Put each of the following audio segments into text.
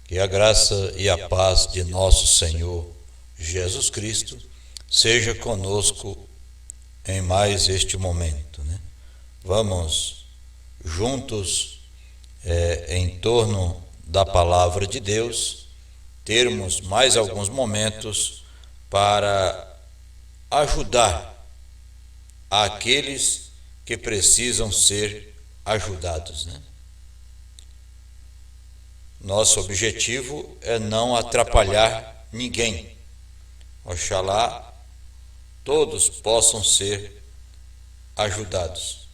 Que a graça e a paz de nosso Senhor Jesus Cristo seja conosco em mais este momento, né? Vamos juntos em torno da palavra de Deus, termos mais alguns momentos para ajudar aqueles que precisam ser ajudados, né? Nosso objetivo é não atrapalhar ninguém. Oxalá todos possam ser ajudados.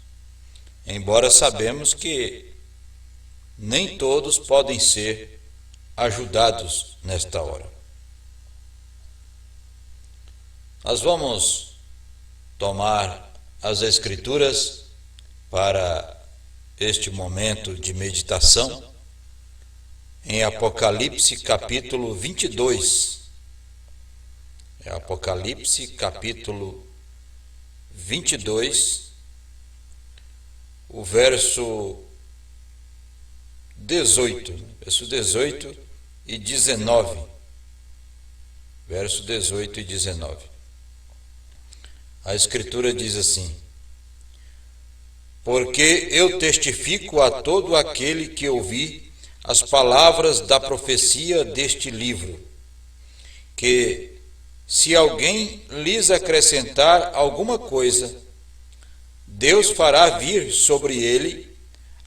Embora sabemos que nem todos podem ser ajudados nesta hora. Nós vamos tomar as Escrituras para este momento de meditação em Apocalipse capítulo 22. Apocalipse capítulo 22, o verso 18, verso 18 e 19. Verso 18 e 19. A Escritura diz assim: porque eu testifico a todo aquele que ouvir as palavras da profecia deste livro, que se alguém lhes acrescentar alguma coisa, Deus fará vir sobre ele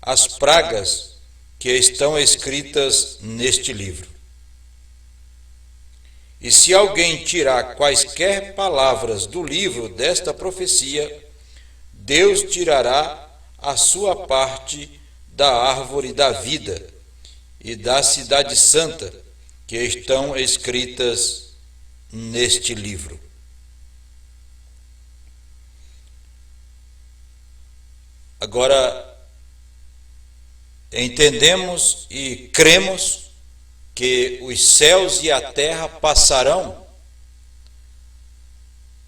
as pragas que estão escritas neste livro. E se alguém tirar quaisquer palavras do livro desta profecia, Deus tirará a sua parte da árvore da vida e da cidade santa que estão escritas neste livro. Agora, entendemos e cremos que os céus e a terra passarão,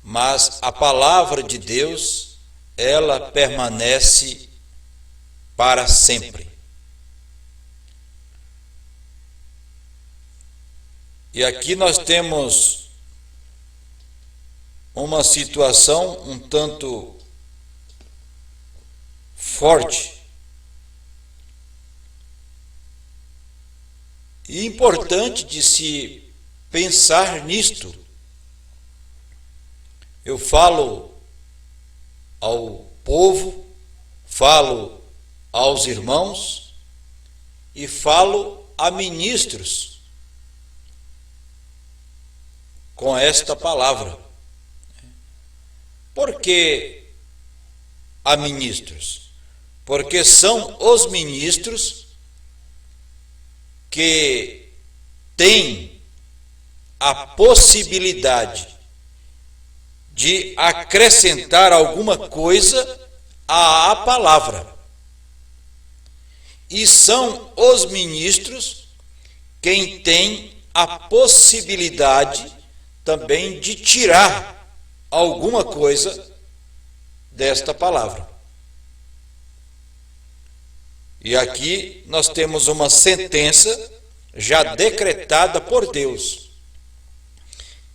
mas a palavra de Deus, ela permanece para sempre. E aqui nós temos uma situação um tanto forte e importante de se pensar nisto. Eu falo ao povo, falo aos irmãos e falo a ministros com esta palavra. Por que a ministros? Porque são os ministros que têm a possibilidade de acrescentar alguma coisa à palavra. E são os ministros quem tem a possibilidade também de tirar alguma coisa desta palavra. E aqui nós temos uma sentença já decretada por Deus,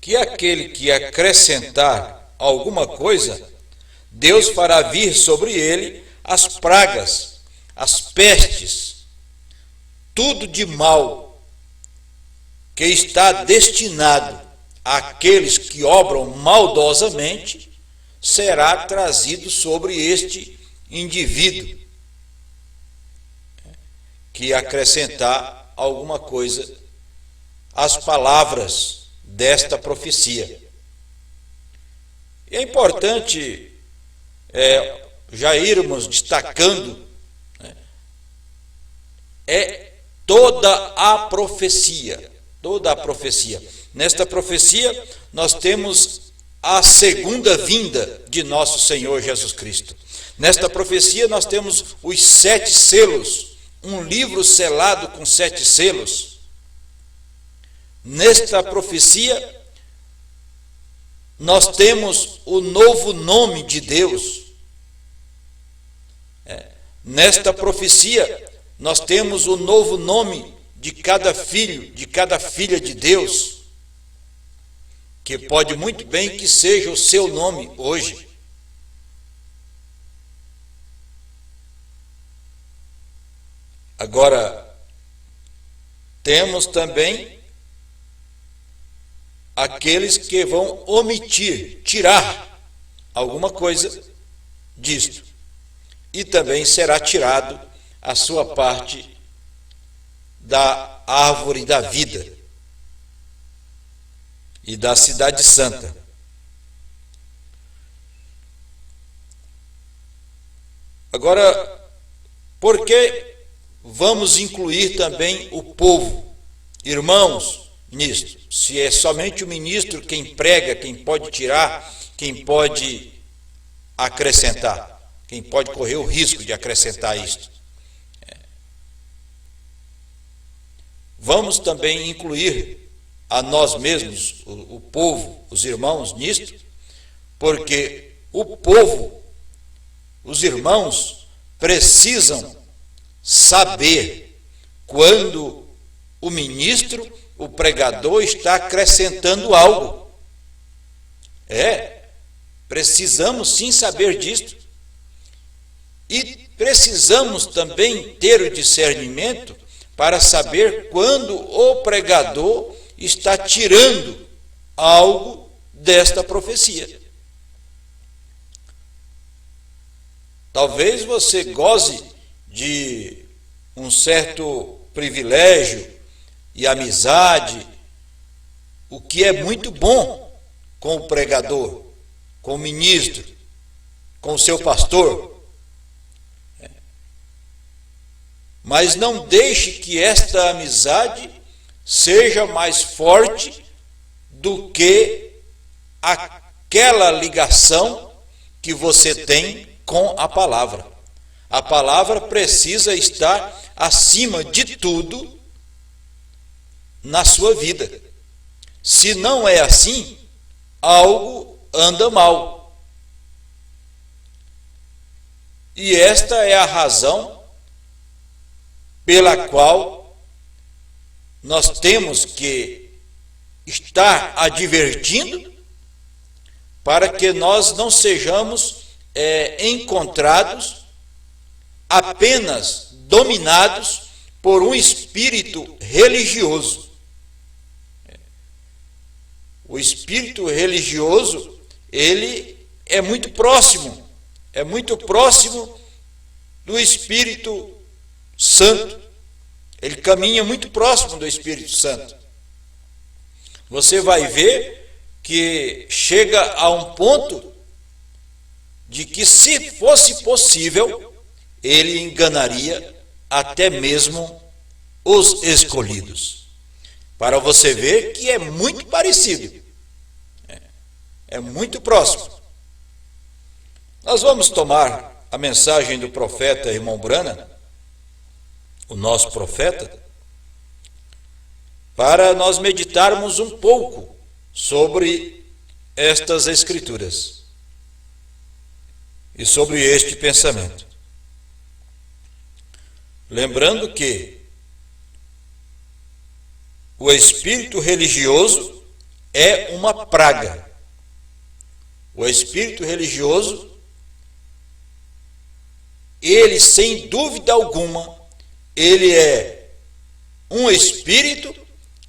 que aquele que acrescentar alguma coisa, Deus fará vir sobre ele as pragas, as pestes, tudo de mal que está destinado àqueles que obram maldosamente, será trazido sobre este indivíduo que acrescentar alguma coisa às palavras desta profecia. E é importante já irmos destacando, né, toda a profecia. Nesta profecia nós temos a segunda vinda de nosso Senhor Jesus Cristo. Nesta profecia nós temos os 7 selos, um livro selado com 7 selos. Nesta profecia nós temos o novo nome de Deus. Nesta profecia nós temos o novo nome de cada filho, de cada filha de Deus, que pode muito bem que seja o seu nome hoje. Agora, temos também aqueles que vão omitir, tirar alguma coisa disto. E também será tirado a sua parte da árvore da vida e da cidade santa. Agora, por que vamos incluir também o povo, irmãos, nisto? Se é somente o ministro quem prega, quem pode tirar, quem pode acrescentar, quem pode correr o risco de acrescentar isto. Vamos também incluir a nós mesmos, o povo, os irmãos, nisto, porque o povo, os irmãos, precisam saber quando o ministro, o pregador, está acrescentando algo. Precisamos sim saber disto. E precisamos também ter o discernimento para saber quando o pregador está tirando algo desta profecia. Talvez você goze de um certo privilégio e amizade, o que é muito bom com o pregador, com o ministro, com o seu pastor. Mas não deixe que esta amizade seja mais forte do que aquela ligação que você tem com a palavra. A palavra precisa estar acima de tudo na sua vida. Se não é assim, algo anda mal. E esta é a razão pela qual nós temos que estar advertindo para que nós não sejamos encontrados apenas dominados por um espírito religioso. O espírito religioso, ele é muito próximo do Espírito Santo. Ele caminha muito próximo do Espírito Santo. Você vai ver que chega a um ponto de que, se fosse possível, ele enganaria até mesmo os escolhidos. Para você ver que é muito parecido. É muito próximo. Nós vamos tomar a mensagem do profeta irmão Brana, o nosso profeta, para nós meditarmos um pouco sobre estas escrituras e sobre este pensamento. Lembrando que o espírito religioso é uma praga. O espírito religioso, ele, sem dúvida alguma, ele é um espírito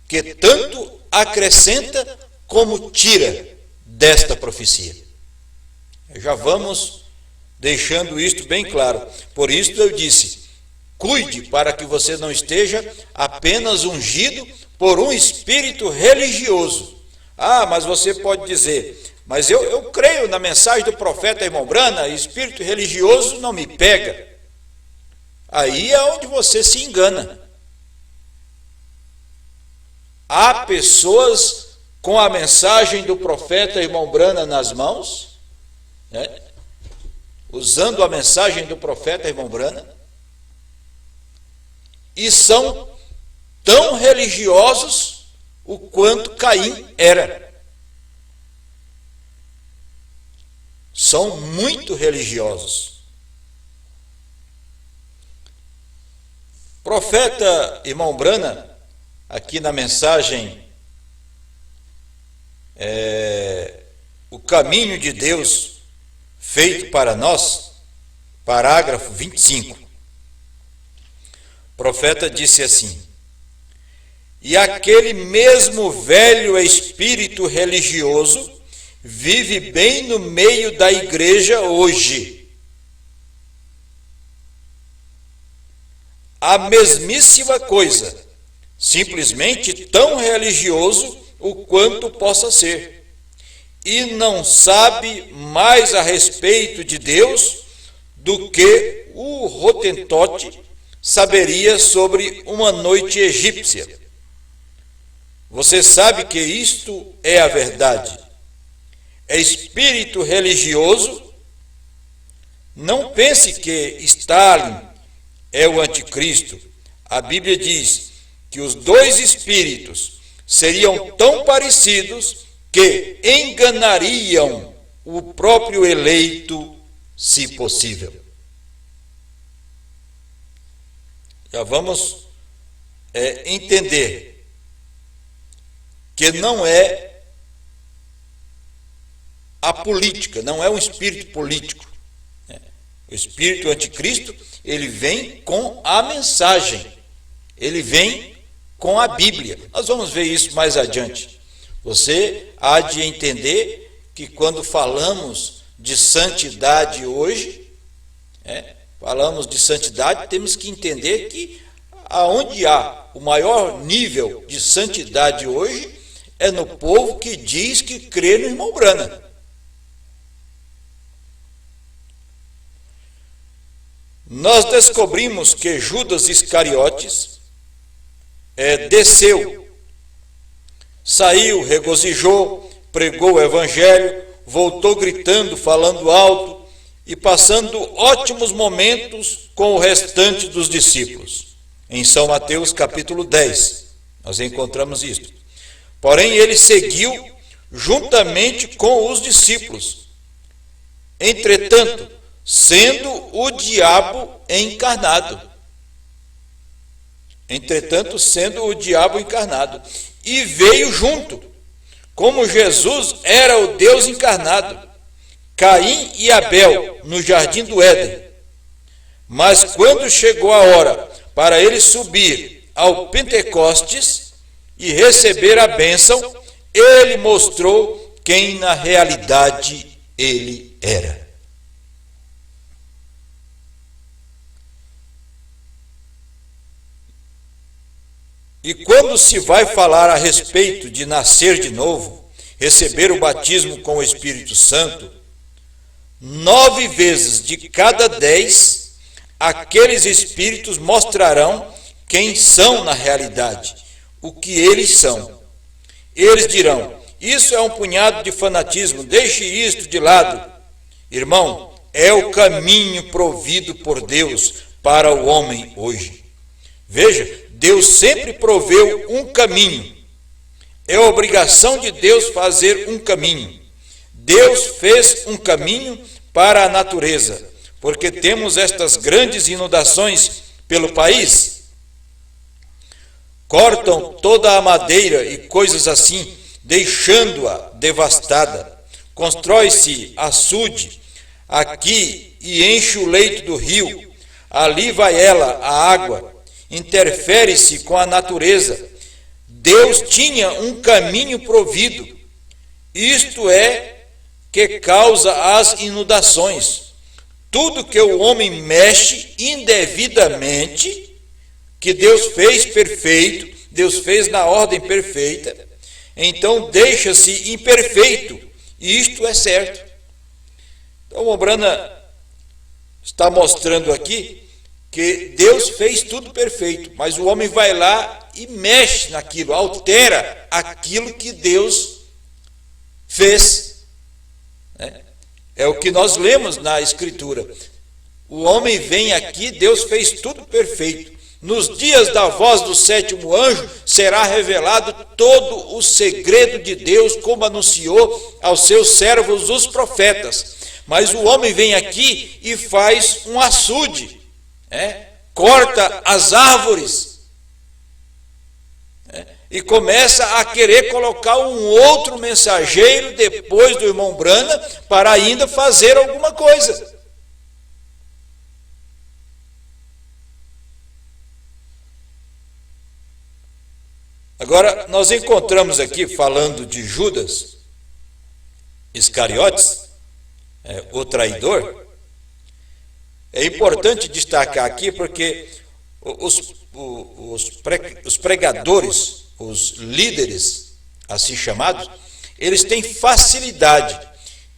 que tanto acrescenta como tira desta profecia. Já vamos deixando isto bem claro. Por isso eu disse, cuide para que você não esteja apenas ungido por um espírito religioso. Mas você pode dizer, mas eu creio na mensagem do profeta irmão Brana, espírito religioso não me pega. Aí é onde você se engana. Há pessoas com a mensagem do profeta irmão Brana nas mãos, usando a mensagem do profeta irmão Brana, e são tão religiosos o quanto Caim era. São muito religiosos. Profeta irmão Brana aqui na mensagem O Caminho de Deus Feito para Nós, parágrafo 25. O profeta disse assim: e aquele mesmo velho espírito religioso vive bem no meio da igreja hoje. A mesmíssima coisa, simplesmente tão religioso o quanto possa ser, e não sabe mais a respeito de Deus do que o Rotentote saberia sobre uma noite egípcia. Você sabe que isto é a verdade. É espírito religioso. Não pense que Stalin é o anticristo. A Bíblia diz que os dois espíritos seriam tão parecidos que enganariam o próprio eleito, se possível. Já vamos entender que não é a política, não é um espírito político. O espírito anticristo, ele vem com a mensagem, ele vem com a Bíblia. Nós vamos ver isso mais adiante. Você há de entender que quando falamos de santidade hoje, falamos de santidade, temos que entender que aonde há o maior nível de santidade hoje é no povo que diz que crê no irmão Branham. Nós descobrimos que Judas Iscariotes desceu, saiu, regozijou, pregou o evangelho, voltou gritando, falando alto e passando ótimos momentos com o restante dos discípulos. Em São Mateus capítulo 10, nós encontramos isto. Porém, ele seguiu juntamente com os discípulos. Entretanto, sendo o diabo encarnado. E veio junto, como Jesus era o Deus encarnado, Caim e Abel, no jardim do Éden. Mas quando chegou a hora para ele subir ao Pentecostes e receber a bênção, ele mostrou quem na realidade ele era. E quando se vai falar a respeito de nascer de novo, receber o batismo com o Espírito Santo, 9 vezes de cada 10, aqueles espíritos mostrarão quem são na realidade, o que eles são. Eles dirão: isso é um punhado de fanatismo, deixe isto de lado. Irmão, é o caminho provido por Deus para o homem hoje. Veja, Deus sempre proveu um caminho. É obrigação de Deus fazer um caminho. Deus fez um caminho para a natureza, porque temos estas grandes inundações pelo país. Cortam toda a madeira e coisas assim, deixando-a devastada. Constrói-se açude aqui e enche o leito do rio. Ali vai ela, a água. Interfere-se com a natureza. Deus tinha um caminho provido. Isto é que causa as inundações. Tudo que o homem mexe indevidamente, que Deus fez perfeito, Deus fez na ordem perfeita, então deixa-se imperfeito. Isto é certo. Então o Branham está mostrando aqui que Deus fez tudo perfeito, mas o homem vai lá e mexe naquilo, altera aquilo que Deus fez. É o que nós lemos na Escritura. O homem vem aqui, Deus fez tudo perfeito. Nos dias da voz do 7º anjo, será revelado todo o segredo de Deus, como anunciou aos seus servos, os profetas. Mas o homem vem aqui e faz um açude. Corta as árvores, e começa a querer colocar um outro mensageiro depois do irmão Brana para ainda fazer alguma coisa. Agora, nós encontramos aqui, falando de Judas Iscariotes, o traidor. É importante destacar aqui porque os pregadores, os líderes assim chamados, eles têm facilidade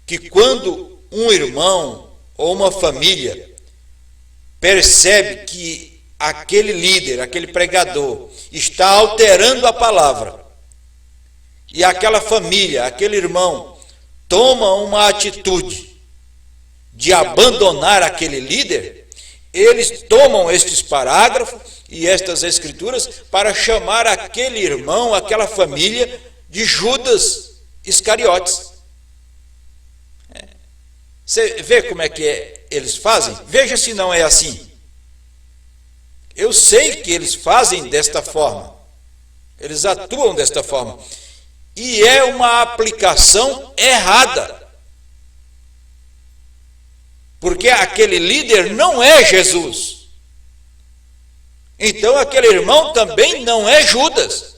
que quando um irmão ou uma família percebe que aquele líder, aquele pregador está alterando a palavra e aquela família, aquele irmão toma uma atitude de abandonar aquele líder, eles tomam estes parágrafos e estas escrituras para chamar aquele irmão, aquela família de Judas Iscariotes. Você vê como é que eles fazem? Veja se não é assim. Eu sei que eles fazem desta forma, eles atuam desta forma, e é uma aplicação errada. Porque aquele líder não é Jesus. Então aquele irmão também não é Judas.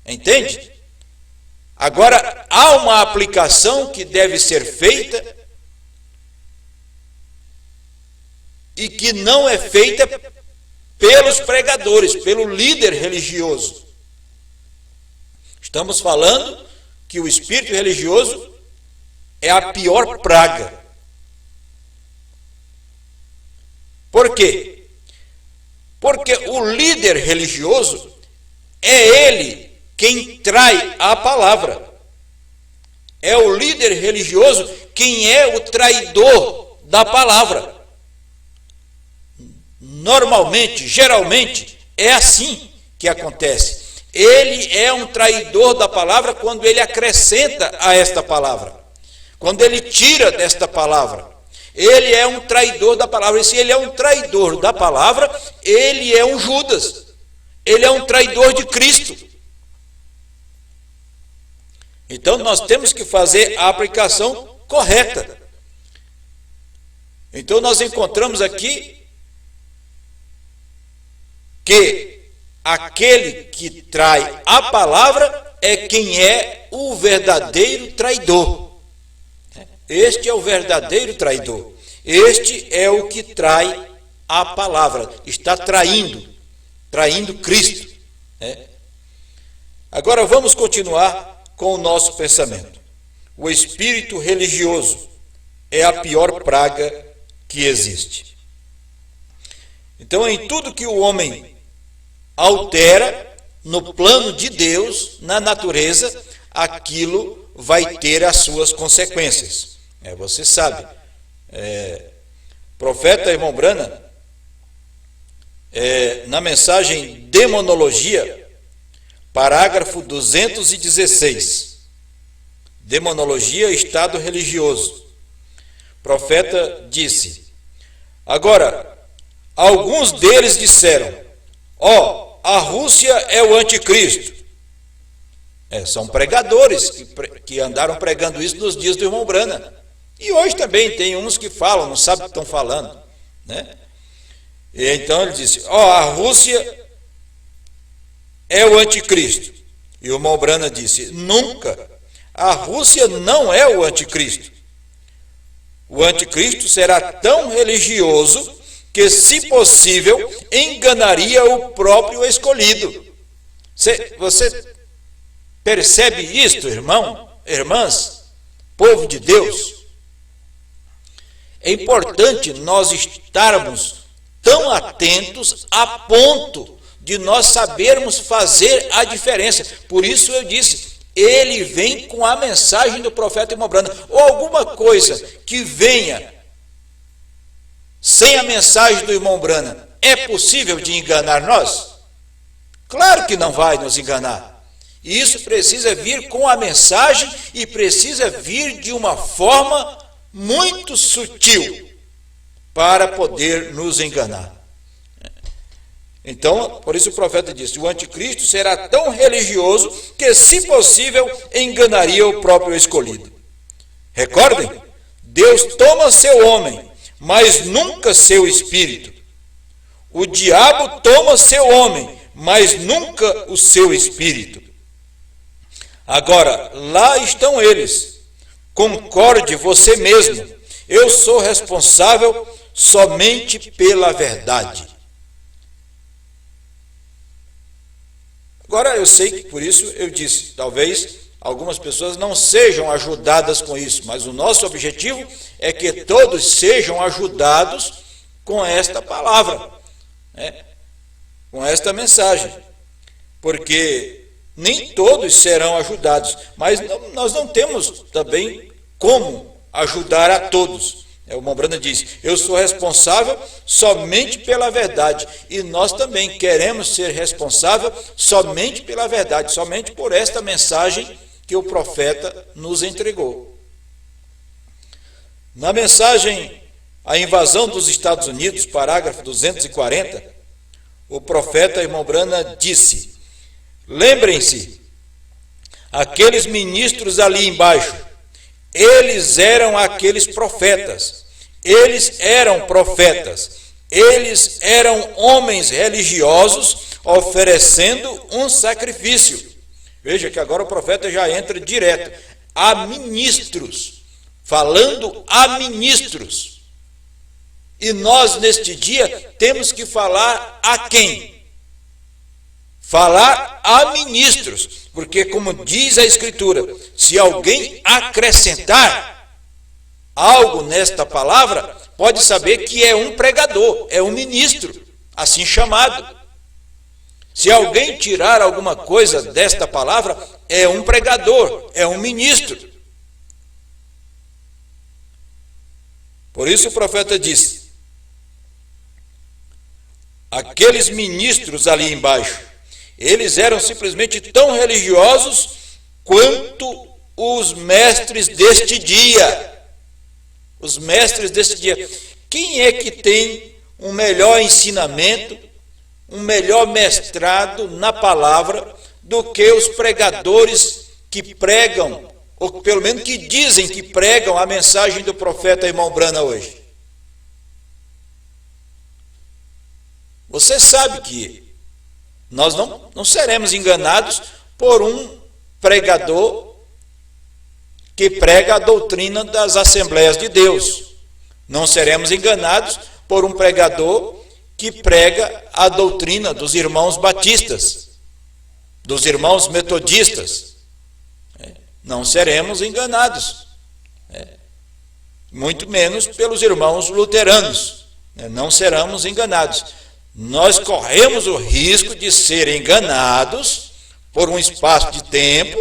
Entende? Agora, há uma aplicação que deve ser feita e que não é feita pelos pregadores, pelo líder religioso. Estamos falando que o espírito religioso é a pior praga. Por quê? Porque o líder religioso é ele quem trai a palavra. É o líder religioso quem é o traidor da palavra. Normalmente, geralmente, é assim que acontece. Ele é um traidor da palavra quando ele acrescenta a esta palavra. Quando ele tira desta palavra, ele é um traidor da palavra. E se ele é um traidor da palavra, ele é um Judas. Ele é um traidor de Cristo. Então nós temos que fazer a aplicação correta. Então nós encontramos aqui que aquele que trai a palavra é quem é o verdadeiro traidor. Este é o verdadeiro traidor. Este é o que trai a palavra. Está traindo Cristo. Agora vamos continuar com o nosso pensamento. O espírito religioso é a pior praga que existe. Então, em tudo que o homem altera no plano de Deus, na natureza, aquilo vai ter as suas consequências. Você sabe, profeta irmão Brana, na mensagem Demonologia, parágrafo 216, Demonologia, estado religioso, profeta disse: agora, alguns deles disseram, a Rússia é o anticristo. São pregadores que andaram pregando isso nos dias do irmão Brana. E hoje também tem uns que falam, não sabem o que estão falando, né? E então ele disse, a Rússia é o anticristo. E o irmão Brana disse, nunca, a Rússia não é o anticristo. O anticristo será tão religioso que, se possível, enganaria o próprio escolhido. Você percebe isto, irmão, irmãs, povo de Deus? É importante nós estarmos tão atentos a ponto de nós sabermos fazer a diferença. Por isso eu disse, ele vem com a mensagem do profeta irmão Brana, ou alguma coisa que venha sem a mensagem do irmão Brana, é possível de enganar nós? Claro que não vai nos enganar. Isso precisa vir com a mensagem e precisa vir de uma forma muito sutil para poder nos enganar. Então, por isso o profeta disse: o anticristo será tão religioso que, se possível, enganaria o próprio escolhido. Recordem, Deus toma seu homem, mas nunca seu espírito. O diabo toma seu homem, mas nunca o seu espírito. Agora, lá estão eles. Concorde você mesmo. Eu sou responsável somente pela verdade. Agora, eu sei que por isso eu disse, talvez algumas pessoas não sejam ajudadas com isso, mas o nosso objetivo é que todos sejam ajudados com esta palavra, né? Com esta mensagem, porque nem todos serão ajudados, mas nós não temos também como ajudar a todos. O irmão Brana diz: eu sou responsável somente pela verdade, e nós também queremos ser responsáveis somente pela verdade, somente por esta mensagem que o profeta nos entregou. Na mensagem A Invasão dos Estados Unidos, parágrafo 240, o profeta, irmão Brana, disse: lembrem-se, aqueles ministros ali embaixo, eles eram aqueles profetas, eles eram homens religiosos oferecendo um sacrifício. Veja que agora o profeta já entra direto a ministros, falando a ministros. E nós neste dia temos que falar a quem? Falar a ministros, porque como diz a Escritura, se alguém acrescentar algo nesta palavra, pode saber que é um pregador, é um ministro, assim chamado. Se alguém tirar alguma coisa desta palavra, é um pregador, é um ministro. Por isso o profeta disse: aqueles ministros ali embaixo, eles eram simplesmente tão religiosos quanto os mestres deste dia. Os mestres deste dia. Quem é que tem um melhor ensinamento, um melhor mestrado na palavra do que os pregadores que pregam, ou pelo menos que dizem que pregam a mensagem do profeta irmão Brana hoje? Você sabe que nós não seremos enganados por um pregador que prega a doutrina das Assembleias de Deus. Não seremos enganados por um pregador que prega a doutrina dos irmãos batistas, dos irmãos metodistas. Não seremos enganados. Muito menos pelos irmãos luteranos. Não seremos enganados. Nós corremos o risco de ser enganados por um espaço de tempo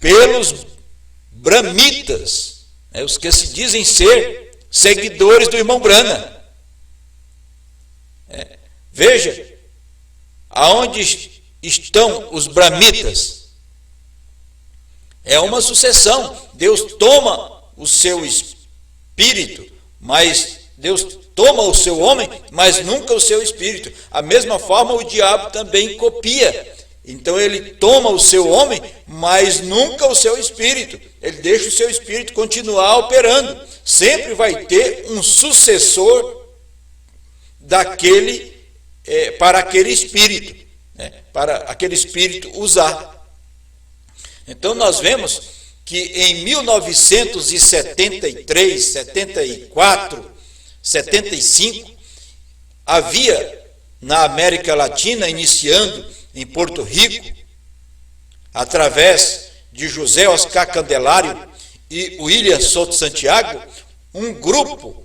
pelos bramitas, os que se dizem ser seguidores do irmão Brana. Veja, aonde estão os bramitas? É uma sucessão. Deus toma o seu espírito, mas Deus toma o seu homem, mas nunca o seu espírito. A mesma forma o diabo também copia. Então ele toma o seu homem, mas nunca o seu espírito. Ele deixa o seu espírito continuar operando. Sempre vai ter um sucessor daquele, para aquele espírito, para aquele espírito usar. Então nós vemos que em 1973, 74, 75, havia na América Latina, iniciando em Porto Rico, através de José Oscar Candelário e William Souto Santiago, um grupo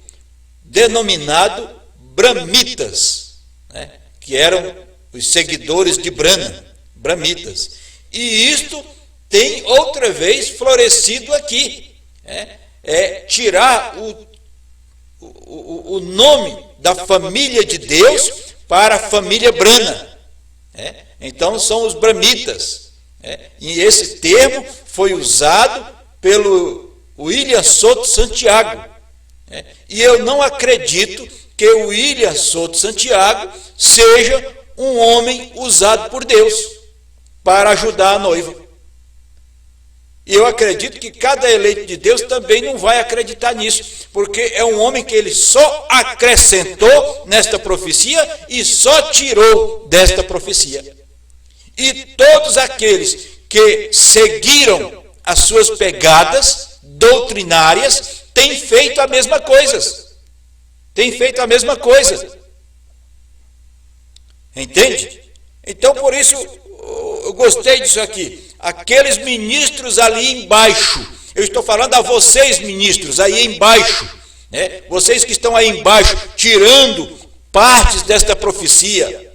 denominado bramitas, que eram os seguidores de Brana, bramitas. E isto tem outra vez florescido aqui, tirar o nome da família de Deus para a família Brana. Então são os bramitas. E esse termo foi usado pelo William Souto Santiago. E eu não acredito que o William Souto Santiago seja um homem usado por Deus para ajudar a noiva. E eu acredito que cada eleito de Deus também não vai acreditar nisso, porque é um homem que ele só acrescentou nesta profecia e só tirou desta profecia. E todos aqueles que seguiram as suas pegadas doutrinárias têm feito a mesma coisa. Têm feito a mesma coisa. Entende? Então, por isso, eu gostei disso aqui. Aqueles ministros ali embaixo, eu estou falando a vocês, ministros, aí embaixo, né? Vocês que estão aí embaixo, tirando partes desta profecia.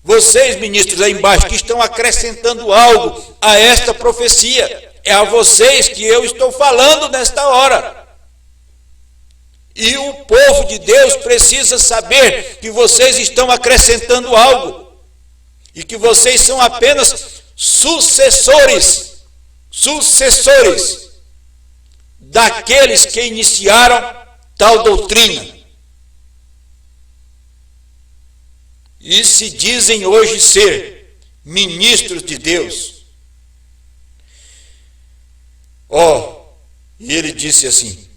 Vocês, ministros aí embaixo, que estão acrescentando algo a esta profecia. É a vocês que eu estou falando nesta hora. E o povo de Deus precisa saber que vocês estão acrescentando algo. E que vocês são apenas sucessores daqueles que iniciaram tal doutrina. E se dizem hoje ser ministros de Deus. E ele disse assim: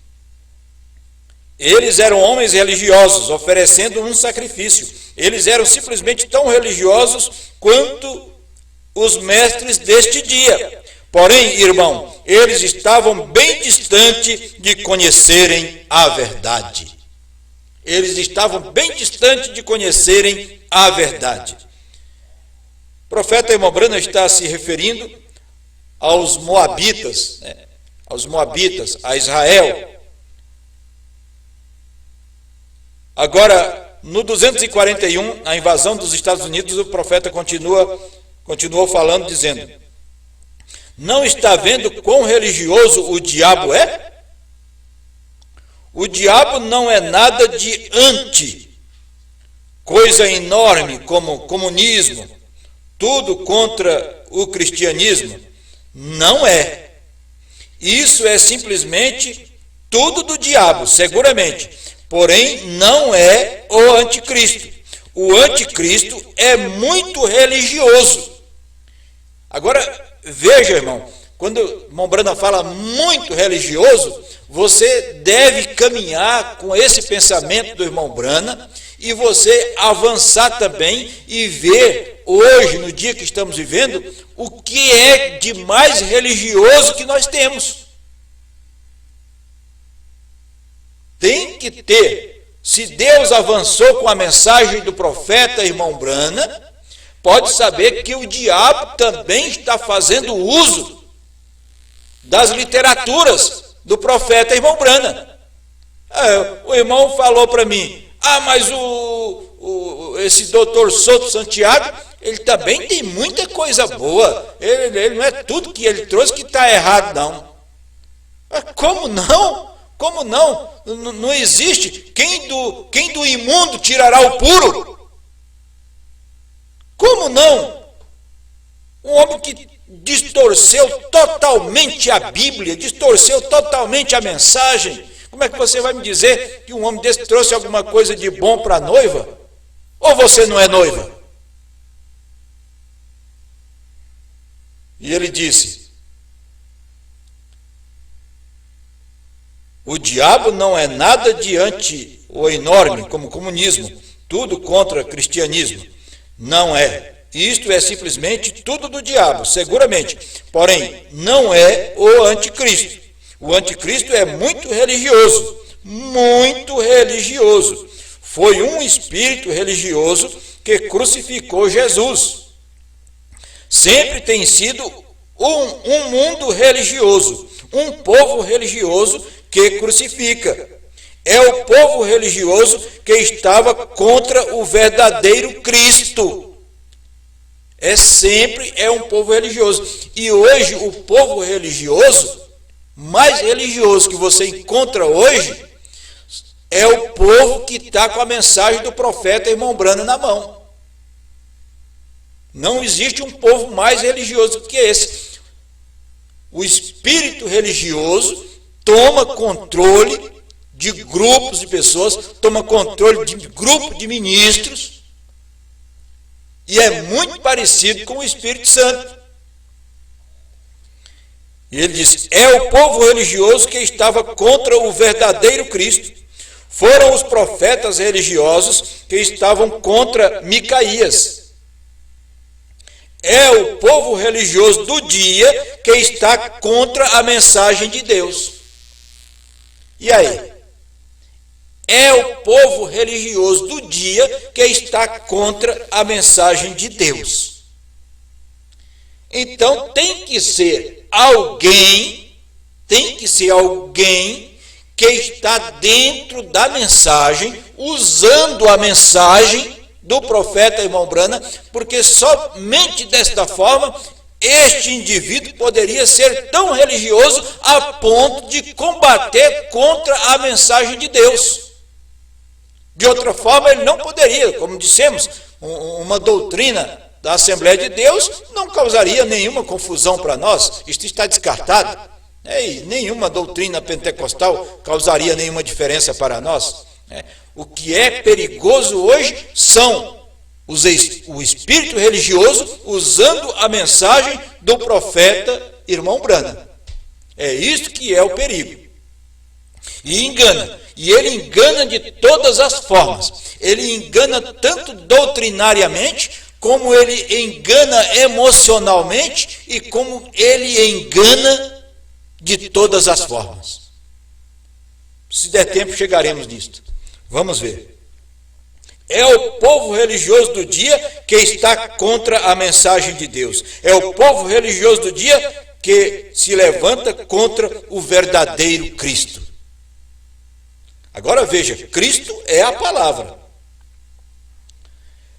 eles eram homens religiosos, oferecendo um sacrifício. Eles eram simplesmente tão religiosos quanto os mestres deste dia. Porém, irmão, eles estavam bem distante de conhecerem a verdade. Eles estavam bem distantes de conhecerem a verdade. O profeta irmão Branham está se referindo aos moabitas, né? Aos moabitas, a Israel. Agora, no 241, a invasão dos Estados Unidos, o profeta continuou falando, dizendo: não está vendo quão religioso o diabo é? O diabo não é nada de anti, coisa enorme como comunismo, tudo contra o cristianismo. Não é. Isso é simplesmente tudo do diabo, seguramente. Porém, não é o anticristo. O anticristo é muito religioso. Agora, veja, irmão, quando o irmão Branham fala muito religioso, você deve caminhar com esse pensamento do irmão Branham e você avançar também e ver hoje, no dia que estamos vivendo, o que é de mais religioso que nós temos. Tem que ter. Se Deus avançou com a mensagem do profeta irmão Branham, pode saber que o diabo também está fazendo uso das literaturas do profeta irmão Branham. O irmão falou para mim: mas esse doutor Souto Santiago, ele também tem muita coisa boa. Ele não é tudo que ele trouxe que está errado, não. Como não? Como não? Não existe. Quem do imundo tirará o puro? Como não? Um homem que distorceu totalmente a Bíblia, distorceu totalmente a mensagem. Como é que você vai me dizer que um homem desse trouxe alguma coisa de bom para a noiva? Ou você não é noiva? E ele disse: o diabo não é nada diante o enorme, como comunismo, tudo contra cristianismo. Não é. Isto é simplesmente tudo do diabo, seguramente. Porém, não é o anticristo. O anticristo é muito religioso. Muito religioso. Foi um espírito religioso que crucificou Jesus. Sempre tem sido um mundo religioso, um povo religioso que crucifica. É o povo religioso que estava contra o verdadeiro Cristo. Sempre é um povo religioso. E hoje o povo religioso, mais religioso que você encontra hoje, é o povo que está com a mensagem do profeta irmão Branham na mão. Não existe um povo mais religioso que esse. O espírito religioso toma controle de grupos de pessoas, toma controle de grupo de ministros, e é muito parecido com o Espírito Santo. E ele diz: é o povo religioso que estava contra o verdadeiro Cristo. Foram os profetas religiosos que estavam contra Micaías. É o povo religioso do dia que está contra a mensagem de Deus. E aí? É o povo religioso do dia que está contra a mensagem de Deus. Então tem que ser alguém que está dentro da mensagem, usando a mensagem do profeta irmão Branham, porque somente desta forma este indivíduo poderia ser tão religioso a ponto de combater contra a mensagem de Deus. De outra forma, ele não poderia. Como dissemos, uma doutrina da Assembleia de Deus não causaria nenhuma confusão para nós. Isto está descartado. E nenhuma doutrina pentecostal causaria nenhuma diferença para nós. O que é perigoso hoje são o espírito religioso usando a mensagem do profeta irmão Branham. É isso que é o perigo. E engana. E ele engana de todas as formas. Ele engana tanto doutrinariamente, como ele engana emocionalmente e como ele engana de todas as formas. Se der tempo, chegaremos nisto. Vamos ver. É o povo religioso do dia que está contra a mensagem de Deus. É o povo religioso do dia que se levanta contra o verdadeiro Cristo. Agora veja, Cristo é a palavra.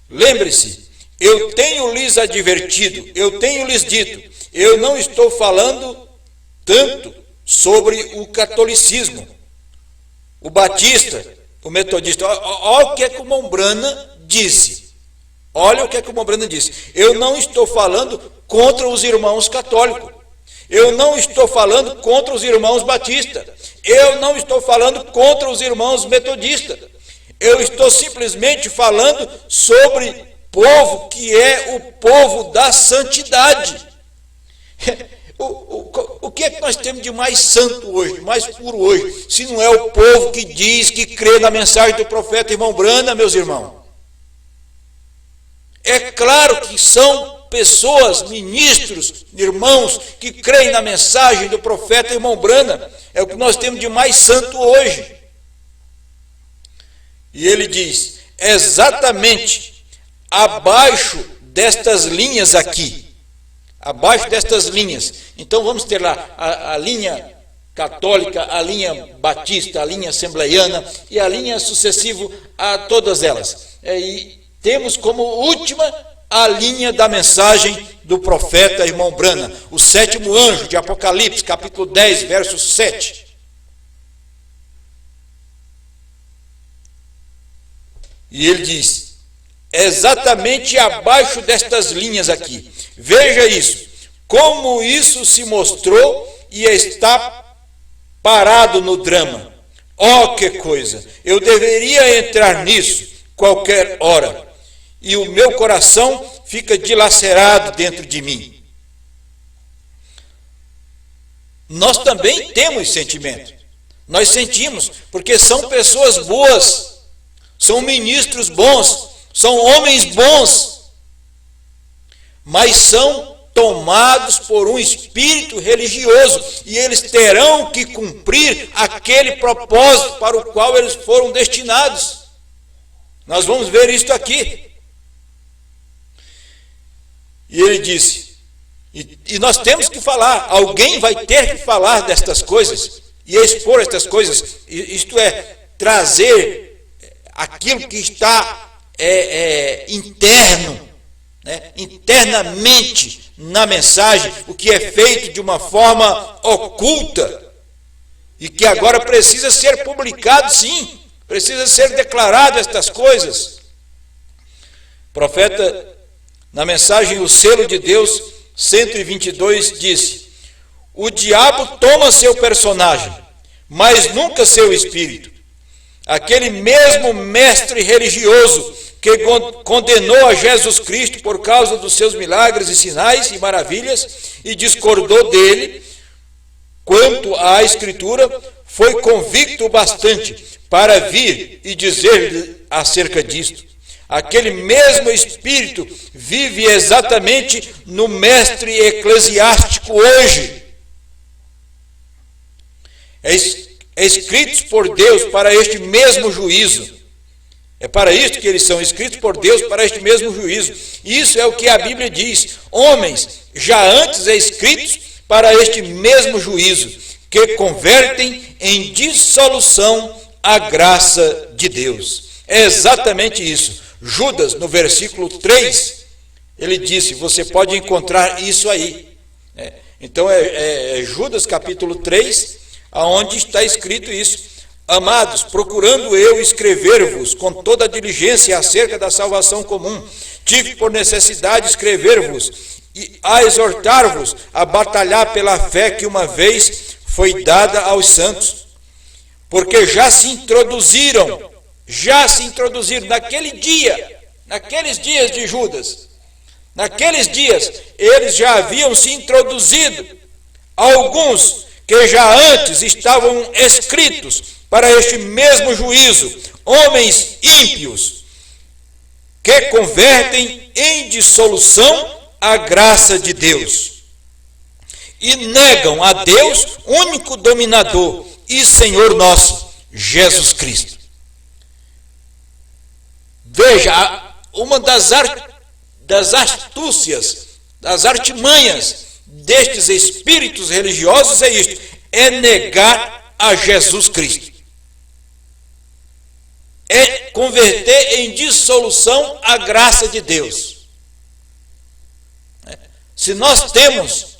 Lembre-se, eu tenho lhes advertido, eu tenho lhes dito, eu não estou falando tanto sobre o catolicismo, o batista, o metodista. Olha o que é que o irmão Branham disse. Olha o que é que o irmão Branham disse. Eu não estou falando contra os irmãos católicos. Eu não estou falando contra os irmãos batistas. Eu não estou falando contra os irmãos metodistas. Eu estou simplesmente falando sobre povo que é o povo da santidade. O que é que nós temos de mais santo hoje, de mais puro hoje, se não é o povo que diz que crê na mensagem do profeta irmão Branham, meus irmãos? É claro que são pessoas, ministros, irmãos, que creem na mensagem do profeta irmão Branham. É o que nós temos de mais santo hoje. E ele diz, exatamente abaixo destas linhas aqui, abaixo destas linhas. Então vamos ter lá a linha católica, a linha batista, a linha assembleiana e a linha sucessiva a todas elas. E temos como última a linha da mensagem do profeta irmão Branham, o sétimo anjo de Apocalipse, capítulo 10, verso 7. E ele diz, exatamente abaixo destas linhas aqui, veja isso, como isso se mostrou e está parado no drama. Oh, que coisa! Eu deveria entrar nisso qualquer hora, e o meu coração fica dilacerado dentro de mim. Nós também temos sentimento. Nós sentimos, porque são pessoas boas, são ministros bons, são homens bons, mas são tomados por um espírito religioso, e eles terão que cumprir aquele propósito para o qual eles foram destinados. Nós vamos ver isto aqui. E ele disse, e nós temos que falar, alguém vai ter que falar destas coisas, e expor estas coisas, isto é, trazer aquilo que está interno, né, internamente na mensagem, o que é feito de uma forma oculta, e que agora precisa ser publicado, sim, precisa ser declarado estas coisas. O profeta, na mensagem O Selo de Deus, 122, disse, o diabo toma seu personagem, mas nunca seu espírito. Aquele mesmo mestre religioso que condenou a Jesus Cristo por causa dos seus milagres e sinais e maravilhas e discordou dele quanto à Escritura, foi convicto bastante para vir e dizer acerca disto. Aquele mesmo Espírito vive exatamente no mestre eclesiástico hoje. Escritos por Deus para este mesmo juízo. É para isto que eles são escritos por Deus para este mesmo juízo. Isso é o que a Bíblia diz. Homens já antes escritos para este mesmo juízo, que convertem em dissolução a graça de Deus. É exatamente isso. Judas, no versículo 3, ele disse, você pode encontrar isso aí. Então é Judas capítulo 3, aonde está escrito isso. Amados, procurando eu escrever-vos com toda a diligência acerca da salvação comum, tive por necessidade escrever-vos e a exortar-vos a batalhar pela fé que uma vez foi dada aos santos, porque já se introduziram naqueles dias de Judas, naqueles dias eles já haviam se introduzido, alguns que já antes estavam escritos para este mesmo juízo, homens ímpios, que convertem em dissolução a graça de Deus, e negam a Deus, único dominador e Senhor nosso, Jesus Cristo. Veja, uma das astúcias, das artimanhas destes espíritos religiosos é isto, é negar a Jesus Cristo. É converter em dissolução a graça de Deus. Se nós temos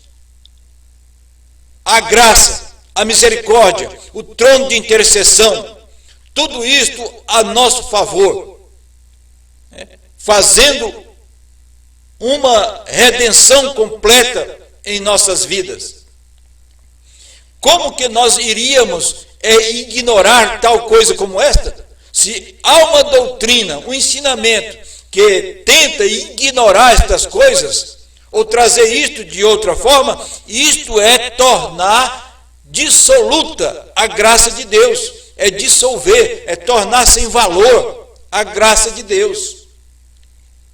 a graça, a misericórdia, o trono de intercessão, tudo isto a nosso favor, fazendo uma redenção completa em nossas vidas. Como que nós iríamos ignorar tal coisa como esta? Se há uma doutrina, um ensinamento que tenta ignorar estas coisas, ou trazer isto de outra forma, isto é tornar dissoluta a graça de Deus, é dissolver, é tornar sem valor a graça de Deus.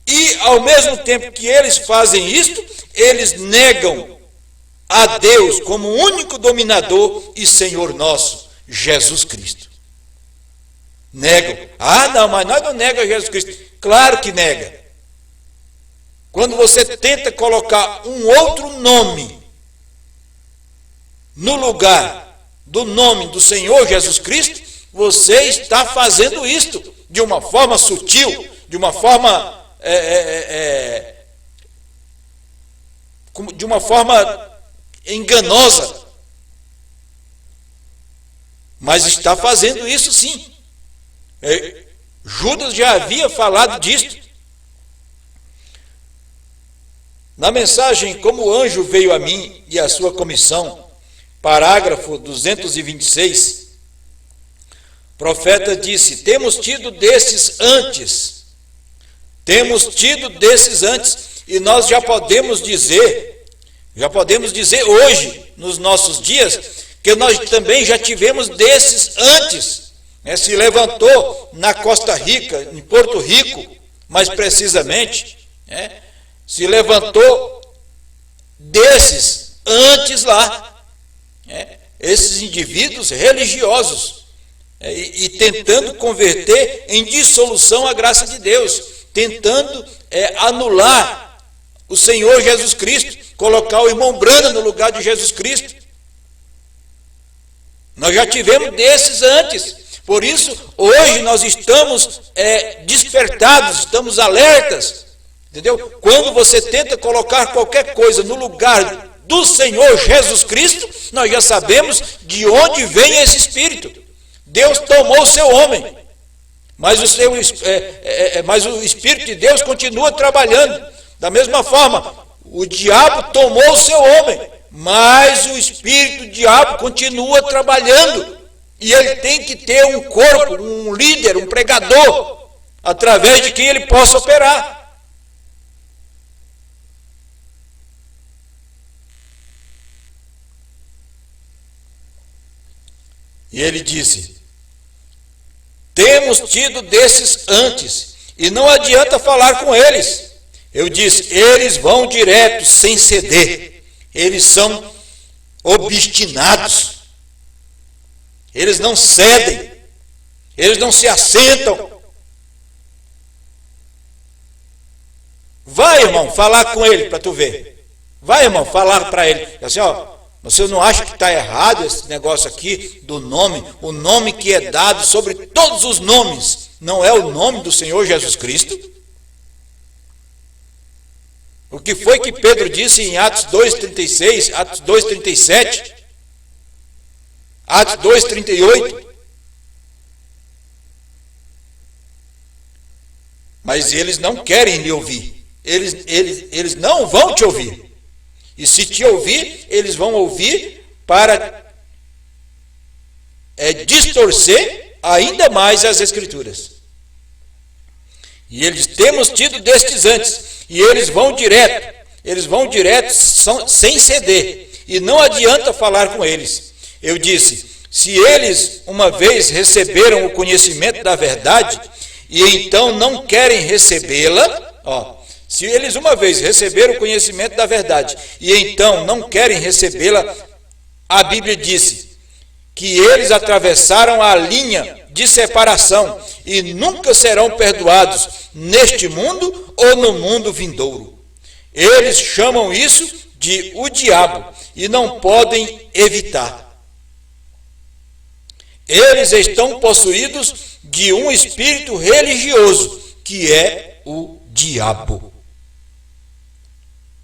E ao mesmo tempo que eles fazem isto, eles negam a Deus como único dominador e Senhor nosso, Jesus Cristo. Negam. Ah, não, mas nós não negamos Jesus Cristo. Claro que nega. Quando você tenta colocar um outro nome no lugar do nome do Senhor Jesus Cristo, você está fazendo isto de uma forma sutil, de uma forma enganosa. Mas está fazendo isso sim. Judas já havia falado disto. Na mensagem Como o Anjo Veio a Mim e a Sua Comissão, parágrafo 226, o profeta disse, temos tido desses antes, e nós já podemos dizer hoje, nos nossos dias, que nós também já tivemos desses antes. Se levantou na Costa Rica, em Porto Rico, mais precisamente, se levantou desses antes lá, esses indivíduos religiosos, e tentando converter em dissolução a graça de Deus, tentando anular o Senhor Jesus Cristo, colocar o irmão Branham no lugar de Jesus Cristo. Nós já tivemos desses antes. Por isso, hoje nós estamos despertados, estamos alertas, entendeu? Quando você tenta colocar qualquer coisa no lugar do Senhor Jesus Cristo, nós já sabemos de onde vem esse espírito. Deus tomou o seu homem, mas o Espírito de Deus continua trabalhando. Da mesma forma, o diabo tomou o seu homem, mas o espírito do diabo continua trabalhando E ele tem que ter um corpo, um líder, um pregador, através de quem ele possa operar. E ele disse: temos tido desses antes, e não adianta falar com eles. Eu disse: eles vão direto, sem ceder. Eles são obstinados. Eles não cedem. Eles não se assentam. Vai, irmão, falar com ele para tu ver. Vai, irmão, falar para ele. Assim, ó, você não acha que está errado esse negócio aqui do nome? O nome que é dado sobre todos os nomes não é o nome do Senhor Jesus Cristo? O que foi que Pedro disse em Atos 2,36, Atos 2,37, Atos 2,38? Mas eles não querem lhe ouvir. Eles não vão te ouvir. E se te ouvir, eles vão ouvir para distorcer ainda mais as Escrituras. E eles: temos tido destes antes. E eles vão direto sem ceder. E não adianta falar com eles. Eu disse: se eles uma vez receberam o conhecimento da verdade, e então não querem recebê-la, se eles uma vez receberam o conhecimento da verdade, e então não querem recebê-la, a Bíblia disse que eles atravessaram a linha de separação e nunca serão perdoados neste mundo ou no mundo vindouro. Eles chamam isso de o diabo e não podem evitar. Eles estão possuídos de um espírito religioso, que é o diabo.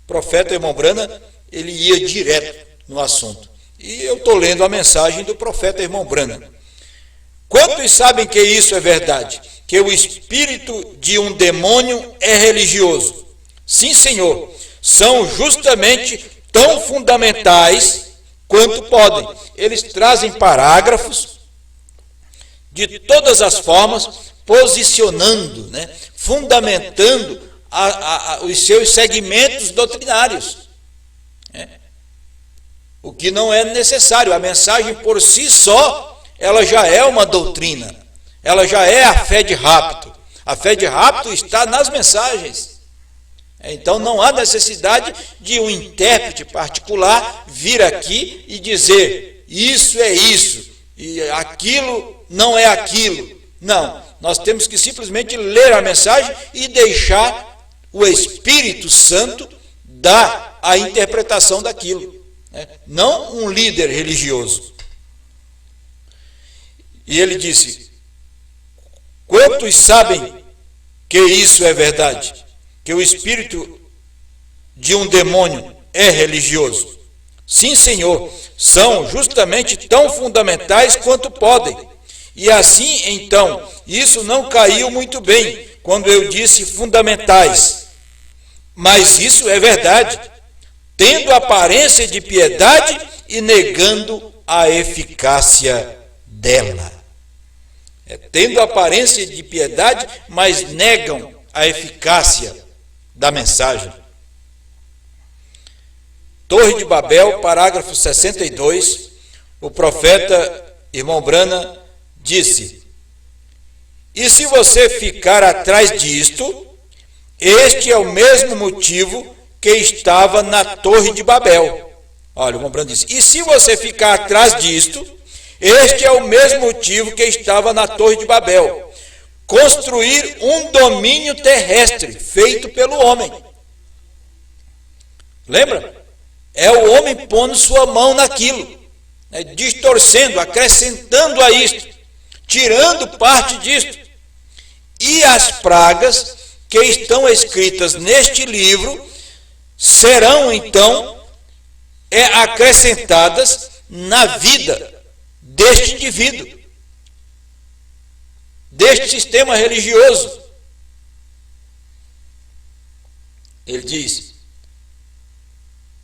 O profeta Irmão Brana, ele ia direto no assunto. E eu estou lendo a mensagem do profeta Irmão Brana. Quantos sabem que isso é verdade? Que o espírito de um demônio é religioso? Sim, Senhor. São justamente tão fundamentais quanto podem. Eles trazem parágrafos de todas as formas, posicionando, fundamentando os seus segmentos doutrinários. O que não é necessário. A mensagem por si só, ela já é uma doutrina. Ela já é a fé de rapto. A fé de rapto está nas mensagens. Então não há necessidade de um intérprete particular vir aqui e dizer: isso é isso, e aquilo não é aquilo. Não, nós temos que simplesmente ler a mensagem e deixar o Espírito Santo dar a interpretação daquilo. Não um líder religioso. E ele disse: quantos sabem que isso é verdade? Que o espírito de um demônio é religioso? Sim, Senhor, são justamente tão fundamentais quanto podem. E assim, então, isso não caiu muito bem quando eu disse fundamentais. Mas isso é verdade, tendo aparência de piedade e negando a eficácia dela. Tendo aparência de piedade, mas negam a eficácia da mensagem. Torre de Babel, parágrafo 62, o profeta Irmão Brana disse: e se você ficar atrás disto, este é o mesmo motivo que estava na Torre de Babel. Olha, o Irmão Brana disse: e se você ficar atrás disto, este é o mesmo motivo que estava na Torre de Babel. Construir um domínio terrestre feito pelo homem. Lembra? É o homem pondo sua mão naquilo, distorcendo, acrescentando a isto, tirando parte disto. E as pragas que estão escritas neste livro serão então acrescentadas na vida deste indivíduo, deste sistema religioso. Ele diz: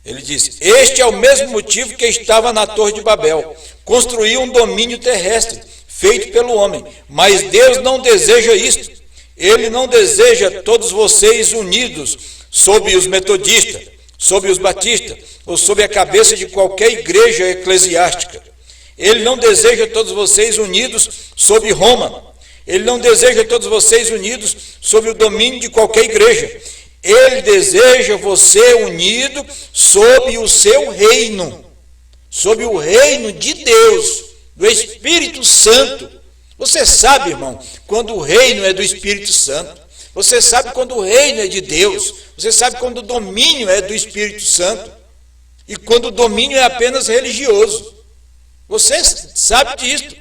Ele diz: este é o mesmo motivo que estava na Torre de Babel. Construiu um domínio terrestre, feito pelo homem. Mas Deus não deseja isto. Ele não deseja todos vocês unidos sob os metodistas, sob os batistas, ou sob a cabeça de qualquer igreja eclesiástica. Ele não deseja todos vocês unidos sob Roma. Ele não deseja todos vocês unidos sob o domínio de qualquer igreja. Ele deseja você unido sob o seu reino, sob o reino de Deus, do Espírito Santo. Você sabe, irmão, quando o reino é do Espírito Santo. Você sabe quando o reino é de Deus. Você sabe quando o domínio é do Espírito Santo. E quando o domínio é apenas religioso. Você sabe disso.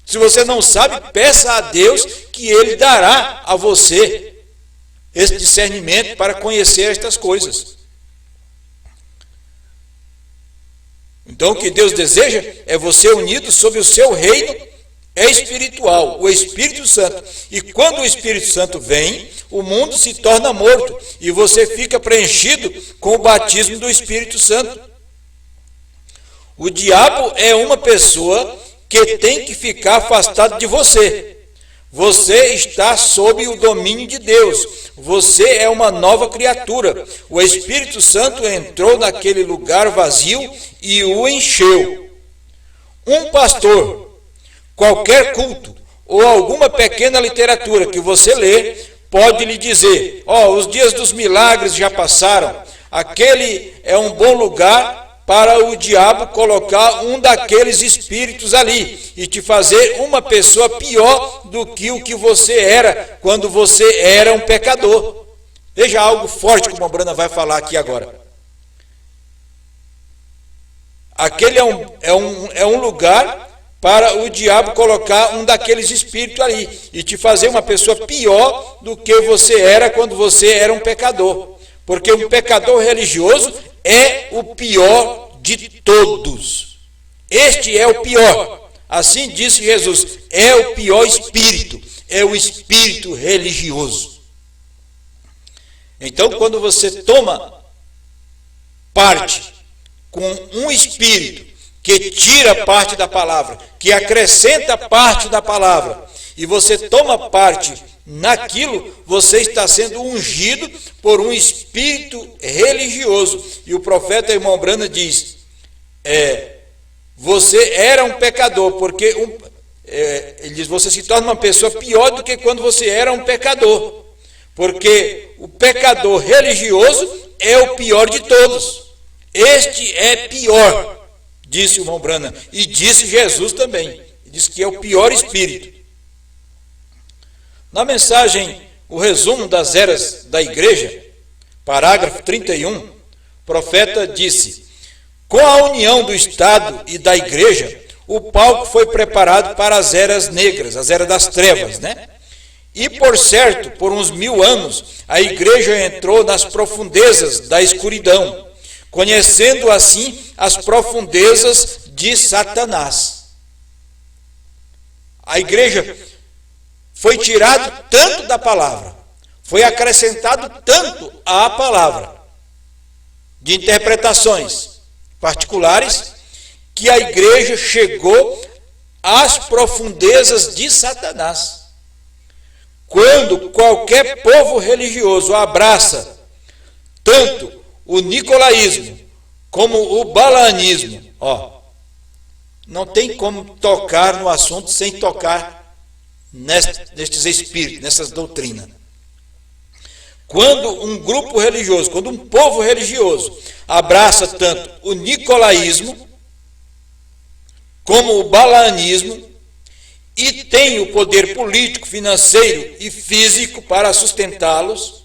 Se você não sabe, peça a Deus que Ele dará a você esse discernimento para conhecer estas coisas. Então, o que Deus deseja é você unido sob o seu reino espiritual, o Espírito Santo. E quando o Espírito Santo vem, o mundo se torna morto e você fica preenchido com o batismo do Espírito Santo. O diabo é uma pessoa que tem que ficar afastado de você. Você está sob o domínio de Deus. Você é uma nova criatura. O Espírito Santo entrou naquele lugar vazio e o encheu. Um pastor, qualquer culto ou alguma pequena literatura que você lê, pode lhe dizer: os dias dos milagres já passaram. Aquele é um bom lugar para o diabo colocar um daqueles espíritos ali e te fazer uma pessoa pior do que o que você era quando você era um pecador. Veja algo forte como a Brana vai falar aqui agora. Aquele é um lugar para o diabo colocar um daqueles espíritos ali e te fazer uma pessoa pior do que você era quando você era um pecador. Porque um pecador religioso é o pior de todos. Este é o pior. Assim disse Jesus, é o pior espírito, é o espírito religioso. Então, quando você toma parte com um espírito que tira parte da palavra, que acrescenta parte da palavra, e você toma parte naquilo, você está sendo ungido por um espírito religioso. E o profeta irmão Brana diz: você era um pecador, porque ele diz, você se torna uma pessoa pior do que quando você era um pecador, porque o pecador religioso é o pior de todos. Este é pior, disse o irmão Brana, e disse Jesus também, disse que é o pior espírito. Na mensagem, o resumo das eras da igreja, parágrafo 31, o profeta disse: com a união do Estado e da igreja, o palco foi preparado para as eras negras, as eras das trevas, né? E, por certo, por uns 1000 anos, a igreja entrou nas profundezas da escuridão, conhecendo assim as profundezas de Satanás. A igreja foi tirado tanto da palavra, foi acrescentado tanto à palavra, de interpretações particulares, que a igreja chegou às profundezas de Satanás. Quando qualquer povo religioso abraça tanto o nicolaísmo como o balaamismo, não tem como tocar no assunto sem tocar nestes espíritos, nessas doutrinas. Quando um grupo religioso, quando um povo religioso abraça tanto o nicolaísmo como o balaamismo e tem o poder político, financeiro e físico para sustentá-los,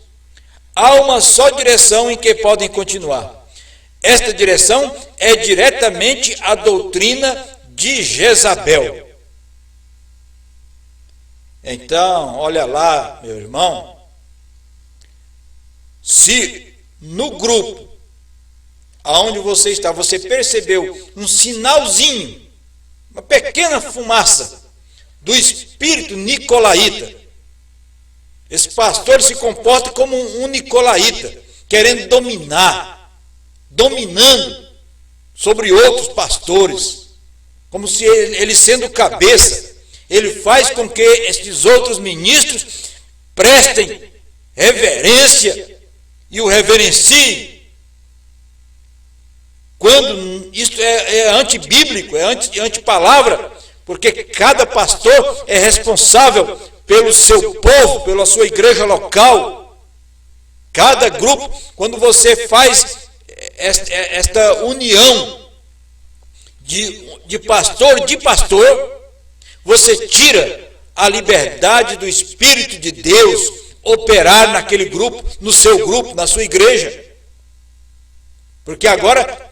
há uma só direção em que podem continuar. Esta direção é diretamente a doutrina de Jezabel. Então, olha lá, meu irmão, se no grupo aonde você está, você percebeu um sinalzinho, uma pequena fumaça do espírito nicolaíta, esse pastor se comporta como um nicolaíta, querendo dominar, dominando sobre outros pastores, como se ele sendo cabeça, ele faz com que estes outros ministros prestem reverência e o reverenciem, quando isso é antibíblico, é antipalavra, porque cada pastor é responsável pelo seu povo, pela sua igreja local. Cada grupo, quando você faz esta união de pastor, você tira a liberdade do Espírito de Deus operar naquele grupo, no seu grupo, na sua igreja. Porque agora